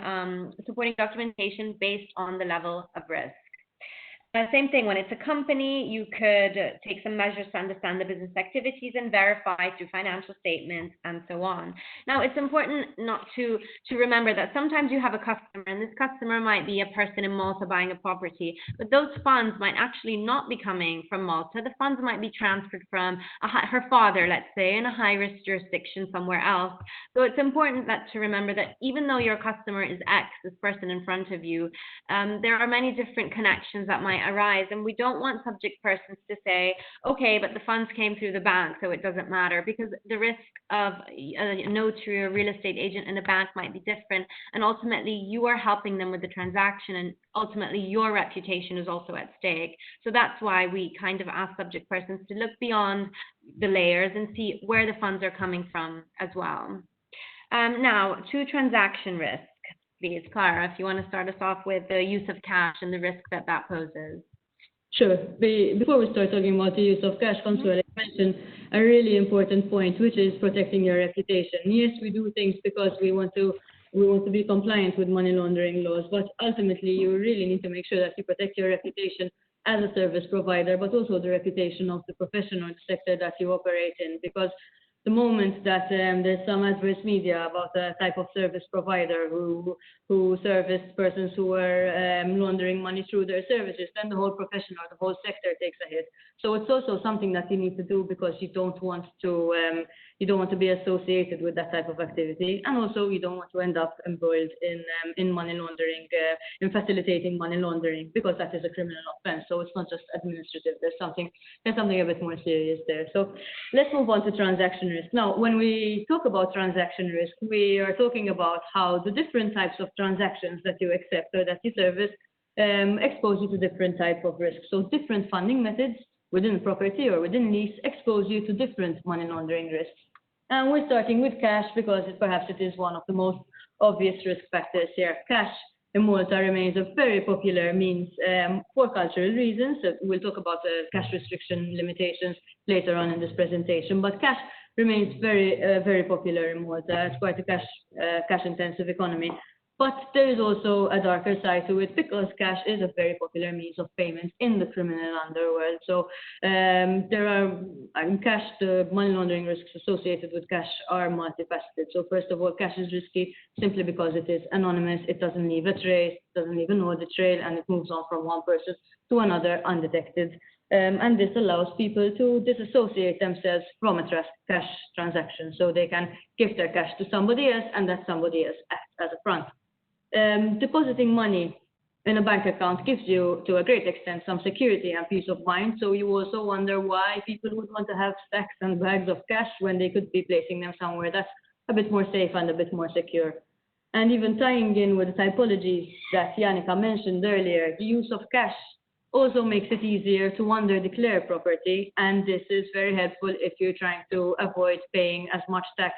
supporting documentation based on the level of risk. Same thing, when it's a company, you could take some measures to understand the business activities and verify through financial statements and so on. Now, it's important not to remember that sometimes you have a customer, and this customer might be a person in Malta buying a property, but those funds might actually not be coming from Malta. The funds might be transferred from her father, let's say, in a high-risk jurisdiction somewhere else. So it's important to remember that even though your customer is X, this person in front of you, there are many different connections that might arise, and we don't want subject persons to say, okay, but the funds came through the bank, so it doesn't matter, because the risk of a notary or real estate agent in a bank might be different, and ultimately you are helping them with the transaction, and ultimately your reputation is also at stake. So that's why we kind of ask subject persons to look beyond the layers and see where the funds are coming from as well. Now, to transaction risk. Please, Clara, if you want to start us off with the use of cash and the risk that poses. Sure. Before we start talking about the use of cash, Consuela mentioned a really important point, which is protecting your reputation. Yes, we do things because we want to be compliant with money laundering laws, but ultimately you really need to make sure that you protect your reputation as a service provider, but also the reputation of the professional sector that you operate in, because the moment that there's some adverse media about a type of service provider who serviced persons who were laundering money through their services, then the whole profession or the whole sector takes a hit. So it's also something that you need to do because you don't want to be associated with that type of activity, and also you don't want to end up embroiled in money laundering, in facilitating money laundering, because that is a criminal offense. So it's not just administrative. There's something a bit more serious there. So let's move on to transaction risk. Now, when we talk about transaction risk, we are talking about how the different types of transactions that you accept or that you service expose you to different types of risks. So different funding methods within property or within lease expose you to different money laundering risks. And we're starting with cash because perhaps it is one of the most obvious risk factors here. Cash in Malta remains a very popular means for cultural reasons. So we'll talk about the cash restriction limitations later on in this presentation, but cash remains very popular in Malta. It's quite a cash-intensive economy. But there is also a darker side to it because cash is a very popular means of payment in the criminal underworld. So cash, the money laundering risks associated with cash are multifaceted. So first of all, cash is risky simply because it is anonymous. It doesn't leave a trace, doesn't leave an audit trail, and it moves on from one person to another undetected. And this allows people to disassociate themselves from a cash transaction, so they can give their cash to somebody else, and that somebody else acts as a front. Depositing money in a bank account gives you, to a great extent, some security and peace of mind. So you also wonder why people would want to have stacks and bags of cash when they could be placing them somewhere that's a bit more safe and a bit more secure. And even tying in with the typologies that Janica mentioned earlier, the use of cash also makes it easier to under-declare property, and this is very helpful if you're trying to avoid paying as much tax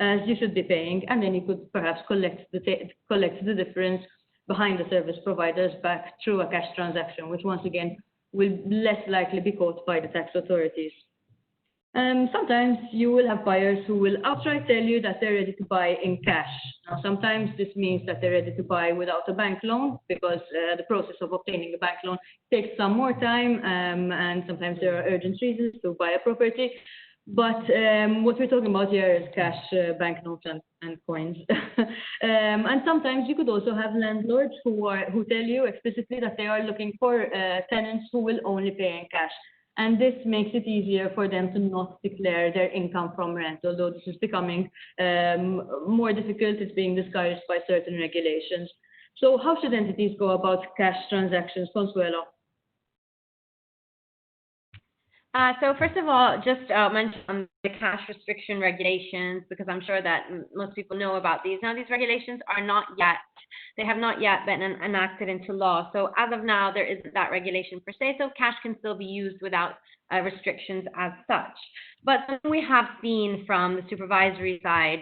as you should be paying, and then you could perhaps collect the difference behind the service providers back through a cash transaction, which once again will less likely be caught by the tax authorities. Sometimes you will have buyers who will outright tell you that they're ready to buy in cash. Now, sometimes this means that they're ready to buy without a bank loan because the process of obtaining a bank loan takes some more time, and sometimes there are urgent reasons to buy a property. But what we're talking about here is cash, banknotes, and coins. And sometimes you could also have landlords who tell you explicitly that they are looking for tenants who will only pay in cash. And this makes it easier for them to not declare their income from rent, although this is becoming more difficult. It's being discouraged by certain regulations. So how should entities go about cash transactions, Consuelo? So first of all, just mention the cash restriction regulations, because I'm sure that most people know about these. Now, these regulations are not yet, they have not yet been enacted into law. So as of now, there isn't that regulation per se, so cash can still be used without restrictions as such. But something we have seen from the supervisory side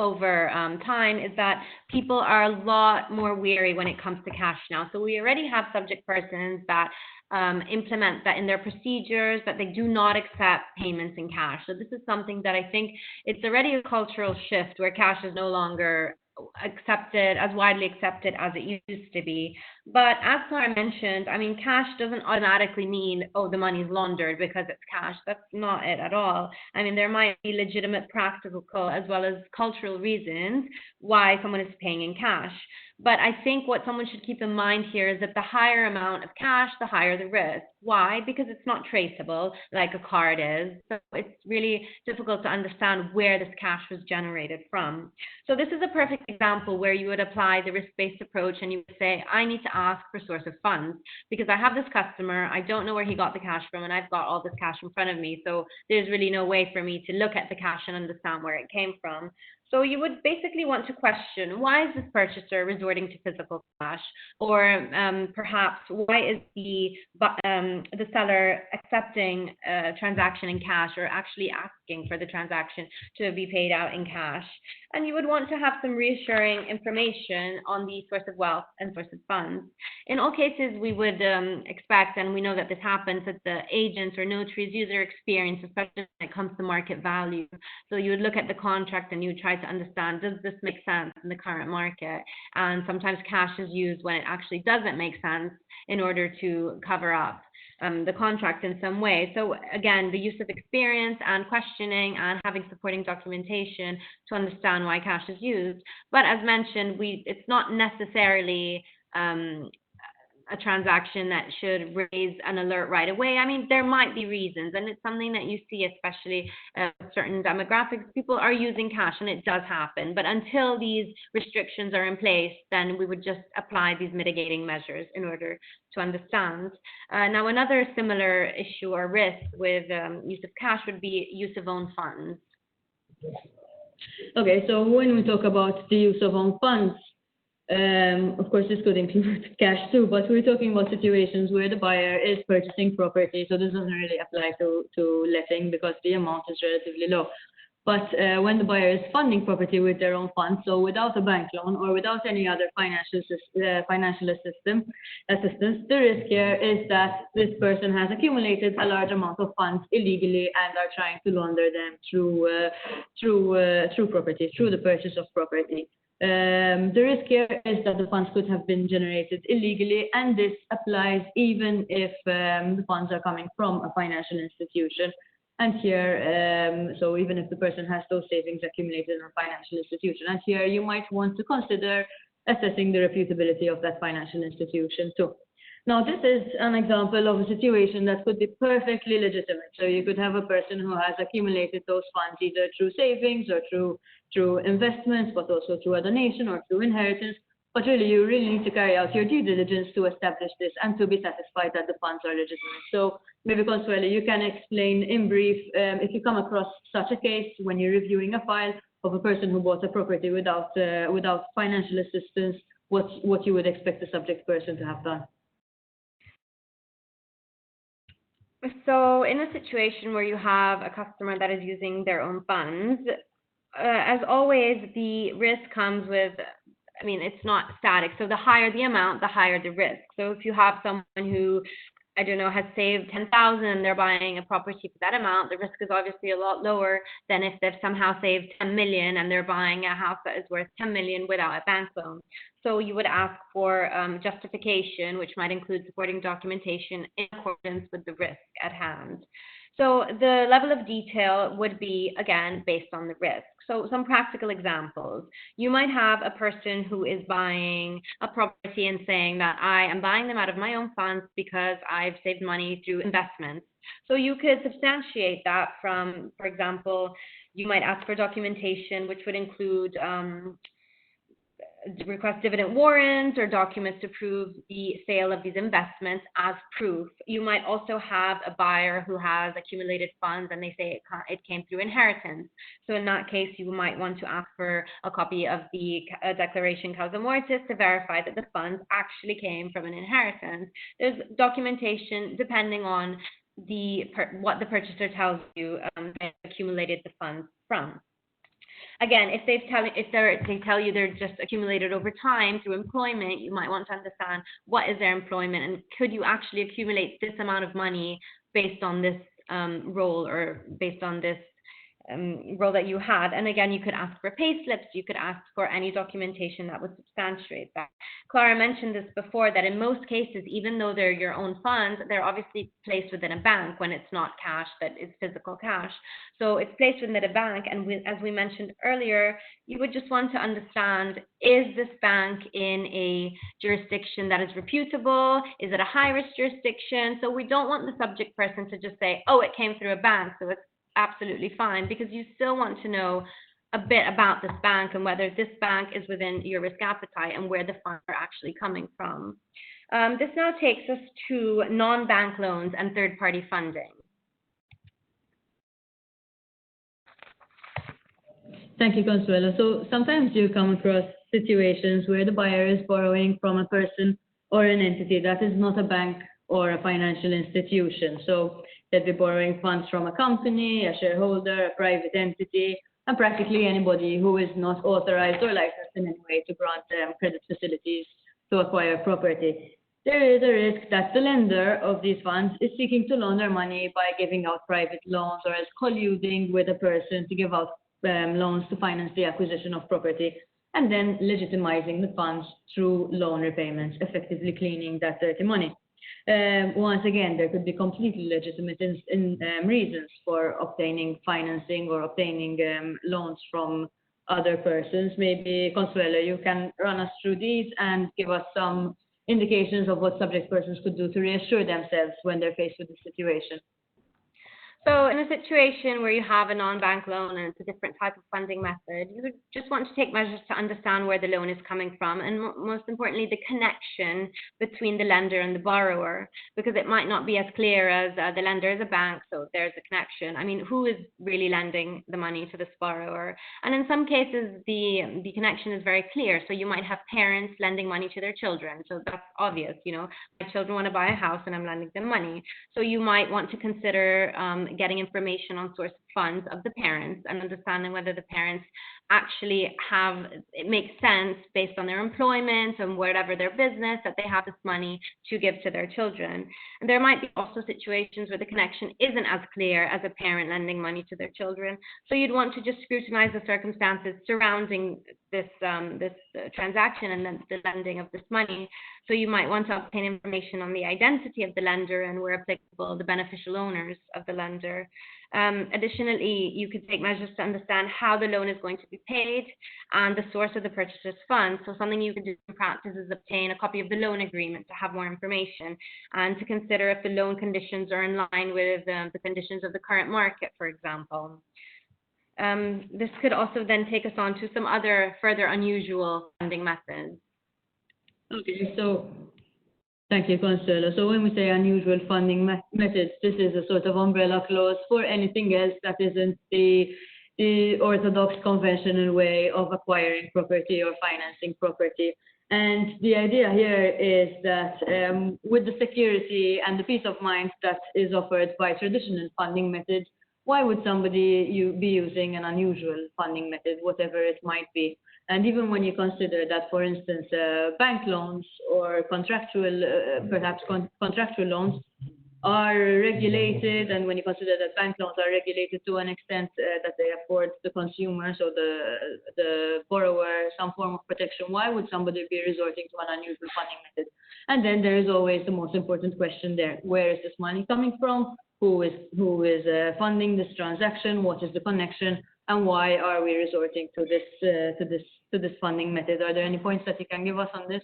over time is that people are a lot more wary when it comes to cash now. So we already have subject persons that implement that in their procedures, that they do not accept payments in cash. So this is something that I think it's already a cultural shift where cash is no longer accepted, as widely accepted as it used to be. But as Clara mentioned, I mean, cash doesn't automatically mean, oh, the money's laundered because it's cash. That's not it at all. I mean, there might be legitimate practical as well as cultural reasons why someone is paying in cash. But I think what someone should keep in mind here is that the higher amount of cash, the higher the risk. Why? Because it's not traceable like a card is. So it's really difficult to understand where this cash was generated from. So this is a perfect example where you would apply the risk-based approach and you would say, I need to ask for source of funds because I have this customer, I don't know where he got the cash from, and I've got all this cash in front of me. So there's really no way for me to look at the cash and understand where it came from. So you would basically want to question, why is this purchaser resorting to physical cash? Or perhaps why is the seller accepting a transaction in cash or actually asking for the transaction to be paid out in cash? And you would want to have some reassuring information on the source of wealth and source of funds. In all cases, we would expect, and we know that this happens, that the agents or notaries user experience, especially when it comes to market value. So you would look at the contract and you would try to understand, does this make sense in the current market? And sometimes cash is used when it actually doesn't make sense in order to cover up the contract in some way. So again, the use of experience and questioning and having supporting documentation to understand why cash is used. But as mentioned, it's not necessarily a transaction that should raise an alert right away. I mean, there might be reasons, and it's something that you see, especially certain demographics. People are using cash, and it does happen. But until these restrictions are in place, then we would just apply these mitigating measures in order to understand. Now, another similar issue or risk with use of cash would be use of own funds. Okay, so when we talk about the use of own funds, of course, this could include cash too, but we're talking about situations where the buyer is purchasing property, so this doesn't really apply to letting because the amount is relatively low. But when the buyer is funding property with their own funds, so without a bank loan or without any other financial assistance, the risk here is that this person has accumulated a large amount of funds illegally and are trying to launder them through property, through the purchase of property. The risk here is that the funds could have been generated illegally, and this applies even if the funds are coming from a financial institution. And here, so even if the person has those savings accumulated in a financial institution, and here you might want to consider assessing the reputability of that financial institution too. Now, this is an example of a situation that could be perfectly legitimate. So you could have a person who has accumulated those funds either through savings or through investments, but also through a donation or through inheritance. But really, you really need to carry out your due diligence to establish this and to be satisfied that the funds are legitimate. So maybe, Consuelo, you can explain in brief, if you come across such a case when you're reviewing a file of a person who bought a property without financial assistance, what you would expect the subject person to have done. So in a situation where you have a customer that is using their own funds, as always, the risk comes with, I mean, it's not static. So the higher the amount, the higher the risk. So if you have someone who, I don't know, has saved 10,000 and they're buying a property for that amount, the risk is obviously a lot lower than if they've somehow saved 10 million and they're buying a house that is worth 10 million without a bank loan. So you would ask for justification, which might include supporting documentation in accordance with the risk at hand. So the level of detail would be, again, based on the risk. So some practical examples. You might have a person who is buying a property and saying that I am buying them out of my own funds because I've saved money through investments. So you could substantiate that from, for example, you might ask for documentation, which would include request dividend warrants or documents to prove the sale of these investments as proof. You might also have a buyer who has accumulated funds and they say it came through inheritance. So in that case, you might want to ask for a copy of the declaration causa mortis to verify that the funds actually came from an inheritance. There's documentation depending on what the purchaser tells you they accumulated the funds from. Again, if they tell you they're just accumulated over time through employment, you might want to understand what is their employment and could you actually accumulate this amount of money based on this role or based on this role that you had. And again, you could ask for pay slips, you could ask for any documentation that would substantiate that. Clara mentioned this before, that in most cases, even though they're your own funds, they're obviously placed within a bank when it's not cash, but it's physical cash. So it's placed within a bank, and as we mentioned earlier, you would just want to understand, is this bank in a jurisdiction that is reputable? Is it a high-risk jurisdiction? So we don't want the subject person to just say, oh, it came through a bank, so it's absolutely fine, because you still want to know a bit about this bank and whether this bank is within your risk appetite and where the funds are actually coming from. This now takes us to non-bank loans and third-party funding. Thank you, Consuelo. So sometimes you come across situations where the buyer is borrowing from a person or an entity that is not a bank or a financial institution. So they'd be borrowing funds from a company, a shareholder, a private entity, and practically anybody who is not authorized or licensed in any way to grant credit facilities to acquire property. There is a risk that the lender of these funds is seeking to loan their money by giving out private loans or as colluding with a person to give out loans to finance the acquisition of property, and then legitimizing the funds through loan repayments, effectively cleaning that dirty money. Once again, there could be completely legitimate reasons for obtaining financing or obtaining loans from other persons. Maybe, Consuelo, you can run us through these and give us some indications of what subject persons could do to reassure themselves when they're faced with this situation. So in a situation where you have a non-bank loan and it's a different type of funding method, you would just want to take measures to understand where the loan is coming from, and most importantly, the connection between the lender and the borrower, because it might not be as clear as the lender is a bank, so there's a connection. I mean, who is really lending the money to this borrower? And in some cases, the connection is very clear. So you might have parents lending money to their children. So that's obvious, you know, my children want to buy a house and I'm lending them money. So you might want to consider getting information on source of funds of the parents and understanding whether the parents actually have, it makes sense based on their employment and whatever their business, that they have this money to give to their children. And there might be also situations where the connection isn't as clear as a parent lending money to their children. So you'd want to just scrutinize the circumstances surrounding this transaction and then the lending of this money. So you might want to obtain information on the identity of the lender and, where applicable, the beneficial owners of the lender. Additionally, you could take measures to understand how the loan is going to be paid and the source of the purchaser's funds. So something you could do in practice is obtain a copy of the loan agreement to have more information and to consider if the loan conditions are in line with the conditions of the current market, for example. This could also then take us on to some other further unusual funding methods. Okay, so thank you, Consuelo. So when we say unusual funding methods, this is a sort of umbrella clause for anything else that isn't the orthodox conventional way of acquiring property or financing property. And the idea here is that with the security and the peace of mind that is offered by traditional funding methods, why would somebody be using an unusual funding method, whatever it might be? And even when you consider that, for instance, bank loans or perhaps contractual loans are regulated, and when you consider that bank loans are regulated to an extent that they afford the consumer, so the borrower, some form of protection, why would somebody be resorting to an unusual funding method? And then there is always the most important question there: where is this money coming from? who is funding this transaction, what is the connection, and why are we resorting to this funding method? Are there any points that you can give us on this?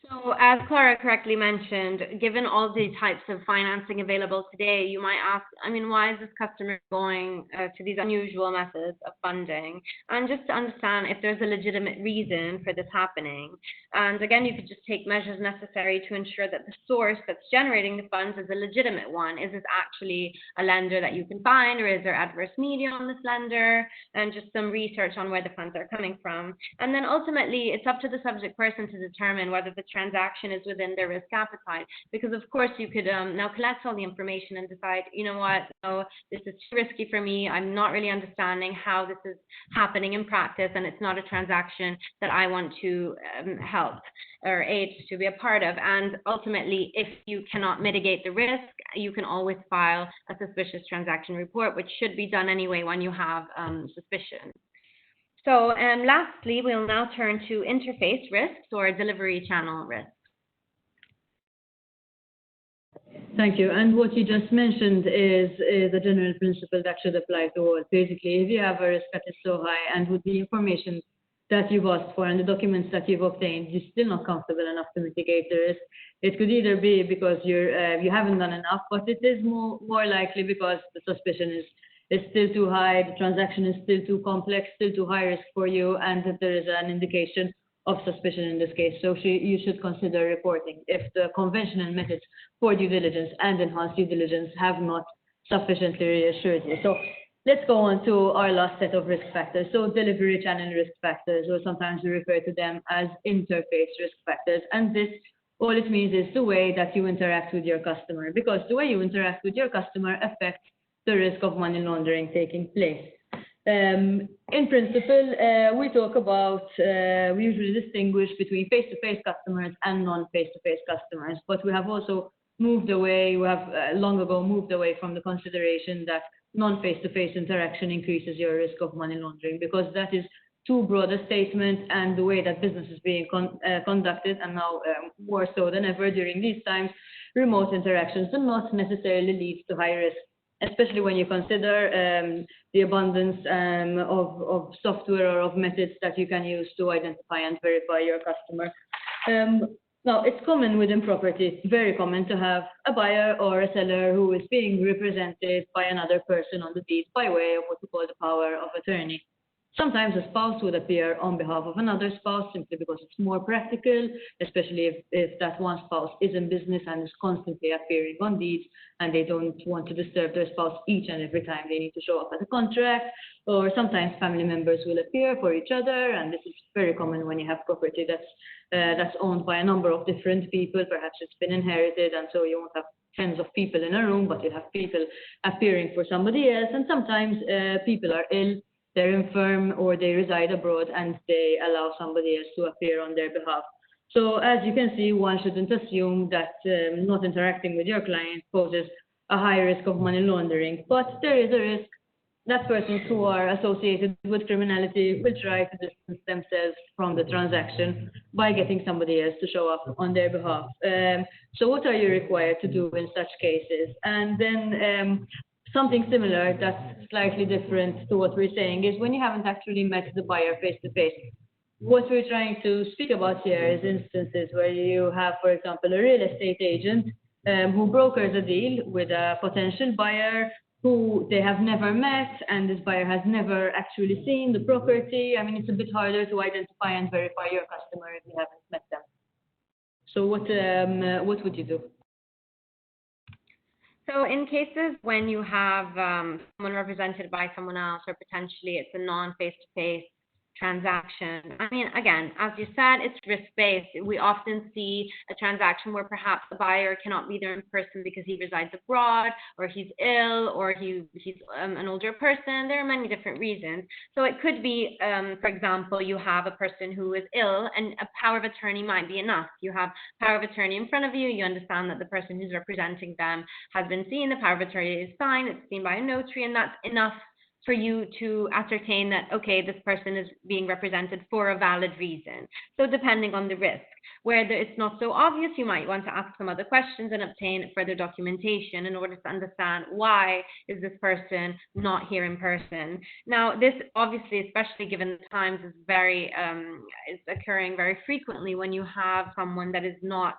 So as Clara correctly mentioned, given all the types of financing available today, you might ask, I mean, why is this customer going to these unusual methods of funding? And just to understand if there's a legitimate reason for this happening. And again, you could just take measures necessary to ensure that the source that's generating the funds is a legitimate one. Is this actually a lender that you can find, or is there adverse media on this lender? And just some research on where the funds are coming from. And then ultimately, it's up to the subject person to determine whether the transaction is within their risk appetite, because of course you could now collect all the information and decide, you know what, no, this is too risky for me, I'm not really understanding how this is happening in practice, and it's not a transaction that I want to help or aid to be a part of. And ultimately, if you cannot mitigate the risk, you can always file a suspicious transaction report, which should be done anyway when you have suspicion. So lastly, we'll now turn to interface risks or delivery channel risks. Thank you. And what you just mentioned is a general principle that should apply to all. Basically, if you have a risk that is so high and with the information that you've asked for and the documents that you've obtained, you're still not comfortable enough to mitigate the risk, it could either be because you haven't done enough, but it is more likely because the suspicion is still too high, the transaction is still too complex, still too high risk for you, and that there is an indication of suspicion in this case. So you should consider reporting if the conventional methods for due diligence and enhanced due diligence have not sufficiently reassured you. So let's go on to our last set of risk factors. So delivery channel risk factors, or sometimes we refer to them as interface risk factors. And this, all it means is the way that you interact with your customer, because the way you interact with your customer affects the risk of money laundering taking place. In principle, we talk about, we usually distinguish between face-to-face customers and non-face-to-face customers, but we have also moved away, we have long ago moved away from the consideration that non-face-to-face interaction increases your risk of money laundering, because that is too broad a statement, and the way that business is being conducted, and now more so than ever during these times, remote interactions do not necessarily lead to high risk, especially when you consider the abundance of software or of methods that you can use to identify and verify your customer. Now, it's common within property, it's very common to have a buyer or a seller who is being represented by another person on the deed by way of what we call the power of attorney. Sometimes a spouse would appear on behalf of another spouse simply because it's more practical, especially if that one spouse is in business and is constantly appearing on deeds and they don't want to disturb their spouse each and every time they need to show up at a contract. Or sometimes family members will appear for each other, and this is very common when you have property that's owned by a number of different people. Perhaps it's been inherited, and so you won't have tens of people in a room, but you have people appearing for somebody else. And sometimes people are ill, they're infirm, or they reside abroad, and they allow somebody else to appear on their behalf. So as you can see, one shouldn't assume that not interacting with your client poses a high risk of money laundering, but there is a risk that persons who are associated with criminality will try to distance themselves from the transaction by getting somebody else to show up on their behalf. So what are you required to do in such cases? And then something similar that's slightly different to what we're saying is when you haven't actually met the buyer face to face. What we're trying to speak about here is instances where you have, for example, a real estate agent who brokers a deal with a potential buyer who they have never met, and this buyer has never actually seen the property. I mean, it's a bit harder to identify and verify your customer if you haven't met them. So what would you do? So in cases when you have someone represented by someone else, or potentially it's a non-face-to-face transaction, I mean, again, as you said, it's risk-based. We often see a transaction where perhaps the buyer cannot be there in person because he resides abroad, or he's ill, or he's an older person. There are many different reasons. So it could be, for example, you have a person who is ill, and a power of attorney might be enough. You have power of attorney in front of you. You understand that the person who's representing them has been seen. The power of attorney is signed. It's seen by a notary, and that's enough for you to ascertain that, okay, this person is being represented for a valid reason. So depending on the risk. Where it's not so obvious, you might want to ask some other questions and obtain further documentation in order to understand why is this person not here in person. Now, this obviously, especially given the times, is is occurring very frequently when you have someone that is not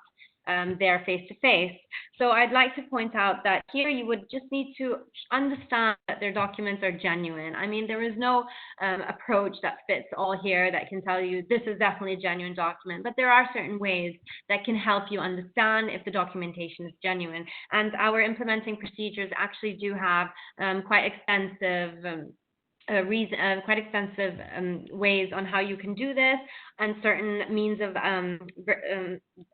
there face to face. So I'd like to point out that here you would just need to understand that their documents are genuine. I mean, there is no approach that fits all here that can tell you this is definitely a genuine document, but there are certain ways that can help you understand if the documentation is genuine. And our implementing procedures actually do have quite extensive ways on how you can do this, and certain means of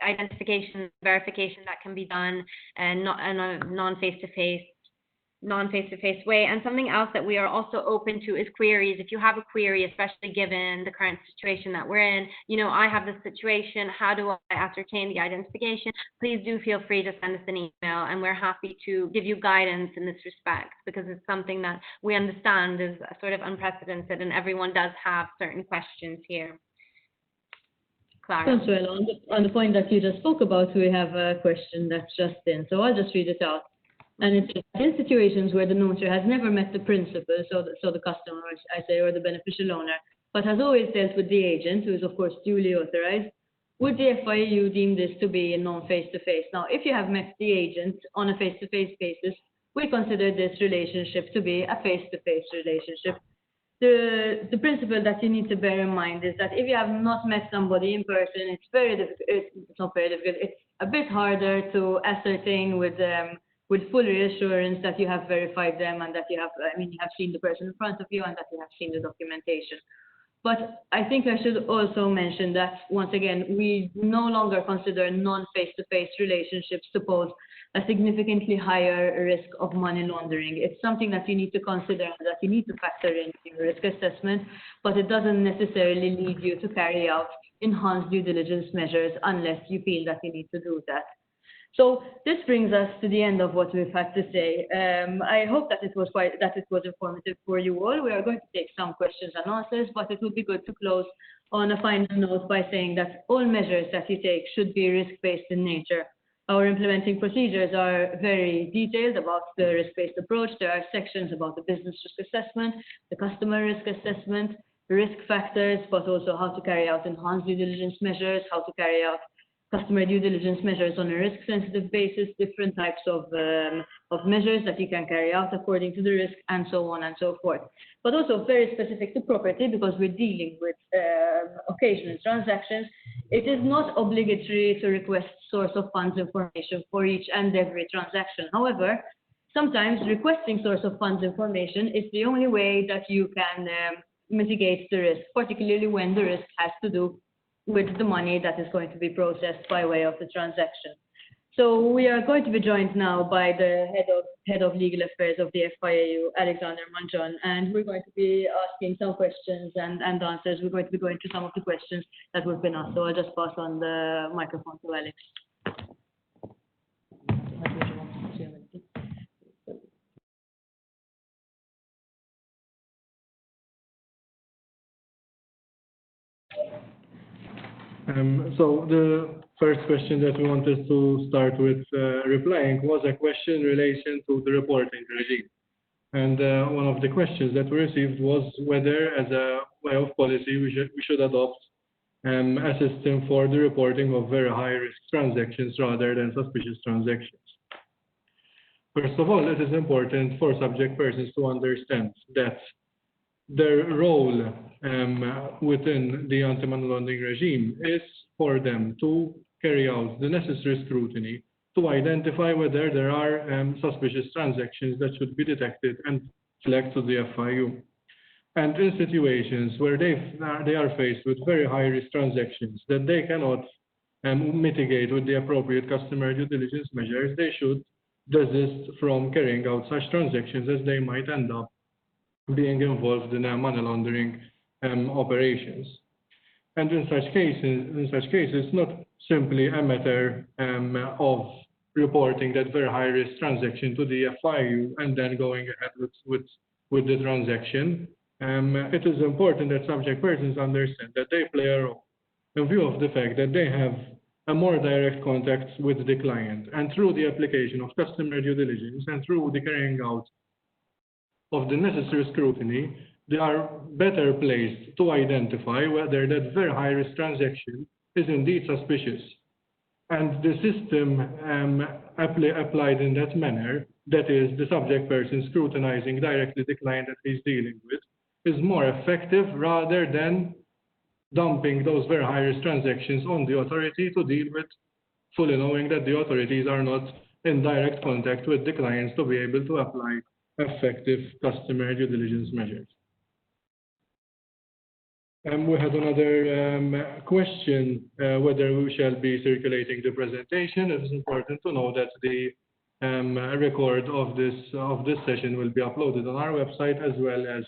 identification, verification that can be done, and not in a non-face-to-face way. And something else that we are also open to is queries. If you have a query, especially given the current situation that we're in, I have this situation, how do I ascertain the identification? Please do feel free to send us an email, and we're happy to give you guidance in this respect, because it's something that we understand is sort of unprecedented, and everyone does have certain questions here. Clara. Consuelo, on the point that you just spoke about, we have a question that's just in, so I'll just read it out. And it says, in situations where the notary has never met the principal, so the customer, I say, or the beneficial owner, but has always dealt with the agent, who is of course duly authorized, would the FIAU deem this to be a non-face-to-face? Now, if you have met the agent on a face-to-face basis, we consider this relationship to be a face-to-face relationship. The principle that you need to bear in mind is that if you have not met somebody in person, it's very difficult. It's not very difficult. It's a bit harder to ascertain with full reassurance that you have verified them and that you have seen the person in front of you and that you have seen the documentation. But I think I should also mention that, once again, we no longer consider non-face-to-face relationships to pose a significantly higher risk of money laundering. It's something that you need to consider and that you need to factor into your risk assessment, but it doesn't necessarily lead you to carry out enhanced due diligence measures unless you feel that you need to do that. So this brings us to the end of what we've had to say. I hope that it was informative for you all. We are going to take some questions and answers, but it would be good to close on a final note by saying that all measures that you take should be risk-based in nature. Our implementing procedures are very detailed about the risk-based approach. There are sections about the business risk assessment, the customer risk assessment, risk factors, but also how to carry out enhanced due diligence measures, how to carry out customer due diligence measures on a risk-sensitive basis, different types of measures that you can carry out according to the risk, and so on and so forth. But also very specific to property, because we're dealing with occasional transactions. It is not obligatory to request source of funds information for each and every transaction. However, sometimes requesting source of funds information is the only way that you can mitigate the risk, particularly when the risk has to do with the money that is going to be processed by way of the transaction. So we are going to be joined now by the head of legal affairs of the FIAU, Alexander Manjon, and we're going to be asking some questions and answers. We're going to be going through some of the questions that we've been asked. So I'll just pass on the microphone to Alex. So the first question that we wanted to start with replying was a question in relation to the reporting regime. And one of the questions that we received was whether, as a way of policy, we should adopt a system for the reporting of very high-risk transactions rather than suspicious transactions. First of all, it is important for subject persons to understand that their role within the anti-money laundering regime is for them to carry out the necessary scrutiny to identify whether there are suspicious transactions that should be detected and flagged to the FIU. And in situations where they are faced with very high-risk transactions that they cannot mitigate with the appropriate customer due diligence measures, they should desist from carrying out such transactions, as they might end up being involved in money laundering operations. And in such cases, it's not simply a matter of reporting that very high-risk transaction to the FIU and then going ahead with with the transaction, it is important that subject persons understand that they play a role in view of the fact that they have a more direct contact with the client, and through the application of customer due diligence and through the carrying out of the necessary scrutiny, they are better placed to identify whether that very high-risk transaction is indeed suspicious. And the system applied in that manner, that is, the subject person scrutinizing directly the client that he's dealing with, is more effective rather than dumping those very high-risk transactions on the authority to deal with, fully knowing that the authorities are not in direct contact with the clients to be able to apply effective customer due diligence measures. We had another question whether we shall be circulating the presentation. It is important to know that the record of this session will be uploaded on our website, as well as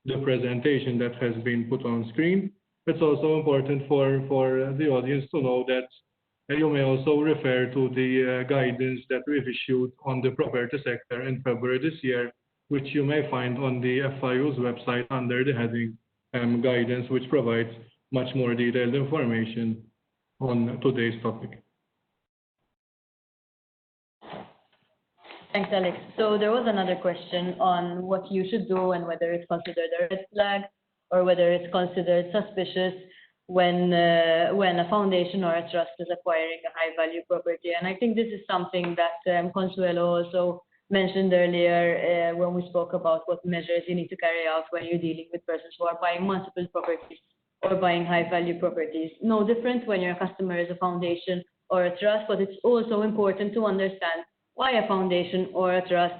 the presentation that has been put on screen. It's also important for the audience to know that you may also refer to the guidance that we've issued on the property sector in February this year, which you may find on the FIAU's website under the heading guidance, which provides much more detailed information on today's topic. Thanks, Alex. So there was another question on what you should do and whether it's considered a red flag or whether it's considered suspicious when a foundation or a trust is acquiring a high-value property. And I think this is something that Consuelo also mentioned earlier when we spoke about what measures you need to carry out when you're dealing with persons who are buying multiple properties or buying high-value properties. No different when your customer is a foundation or a trust, but it's also important to understand why a foundation or a trust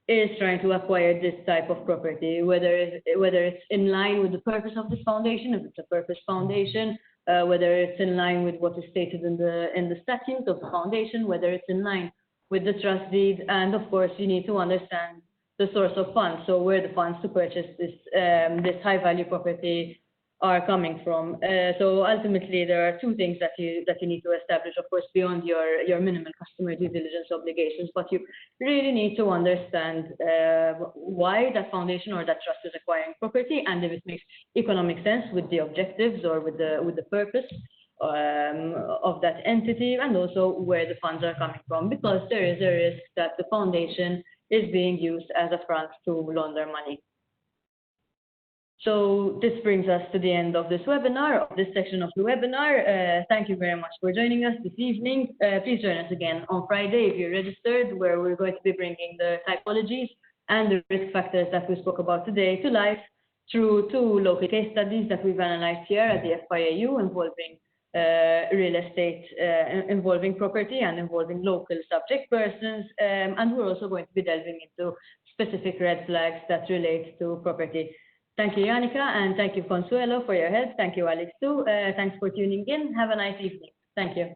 is trying to acquire this type of property, whether it's in line with the purpose of this foundation, if it's a purpose foundation, whether it's in line with what is stated in the statute of the foundation, whether it's in line with the trust deed, and of course you need to understand the source of funds, so where the funds to purchase this high-value property are coming from. So ultimately, there are two things that you need to establish, of course, beyond your minimal customer due diligence obligations. But you really need to understand why that foundation or that trust is acquiring property, and if it makes economic sense with the objectives or with the purpose of that entity, and also where the funds are coming from, because there is a risk that the foundation is being used as a front to launder money. So this brings us to the end of this webinar, of this section of the webinar. Thank you very much for joining us this evening. Please join us again on Friday if you're registered, where we're going to be bringing the typologies and the risk factors that we spoke about today to life through two local case studies that we've analyzed here at the FIAU involving real estate, involving property and involving local subject persons. And we're also going to be delving into specific red flags that relate to property. Thank you, Janica, and thank you, Consuelo, for your help. Thank you, Alex, too. Thanks for tuning in. Have a nice evening. Thank you.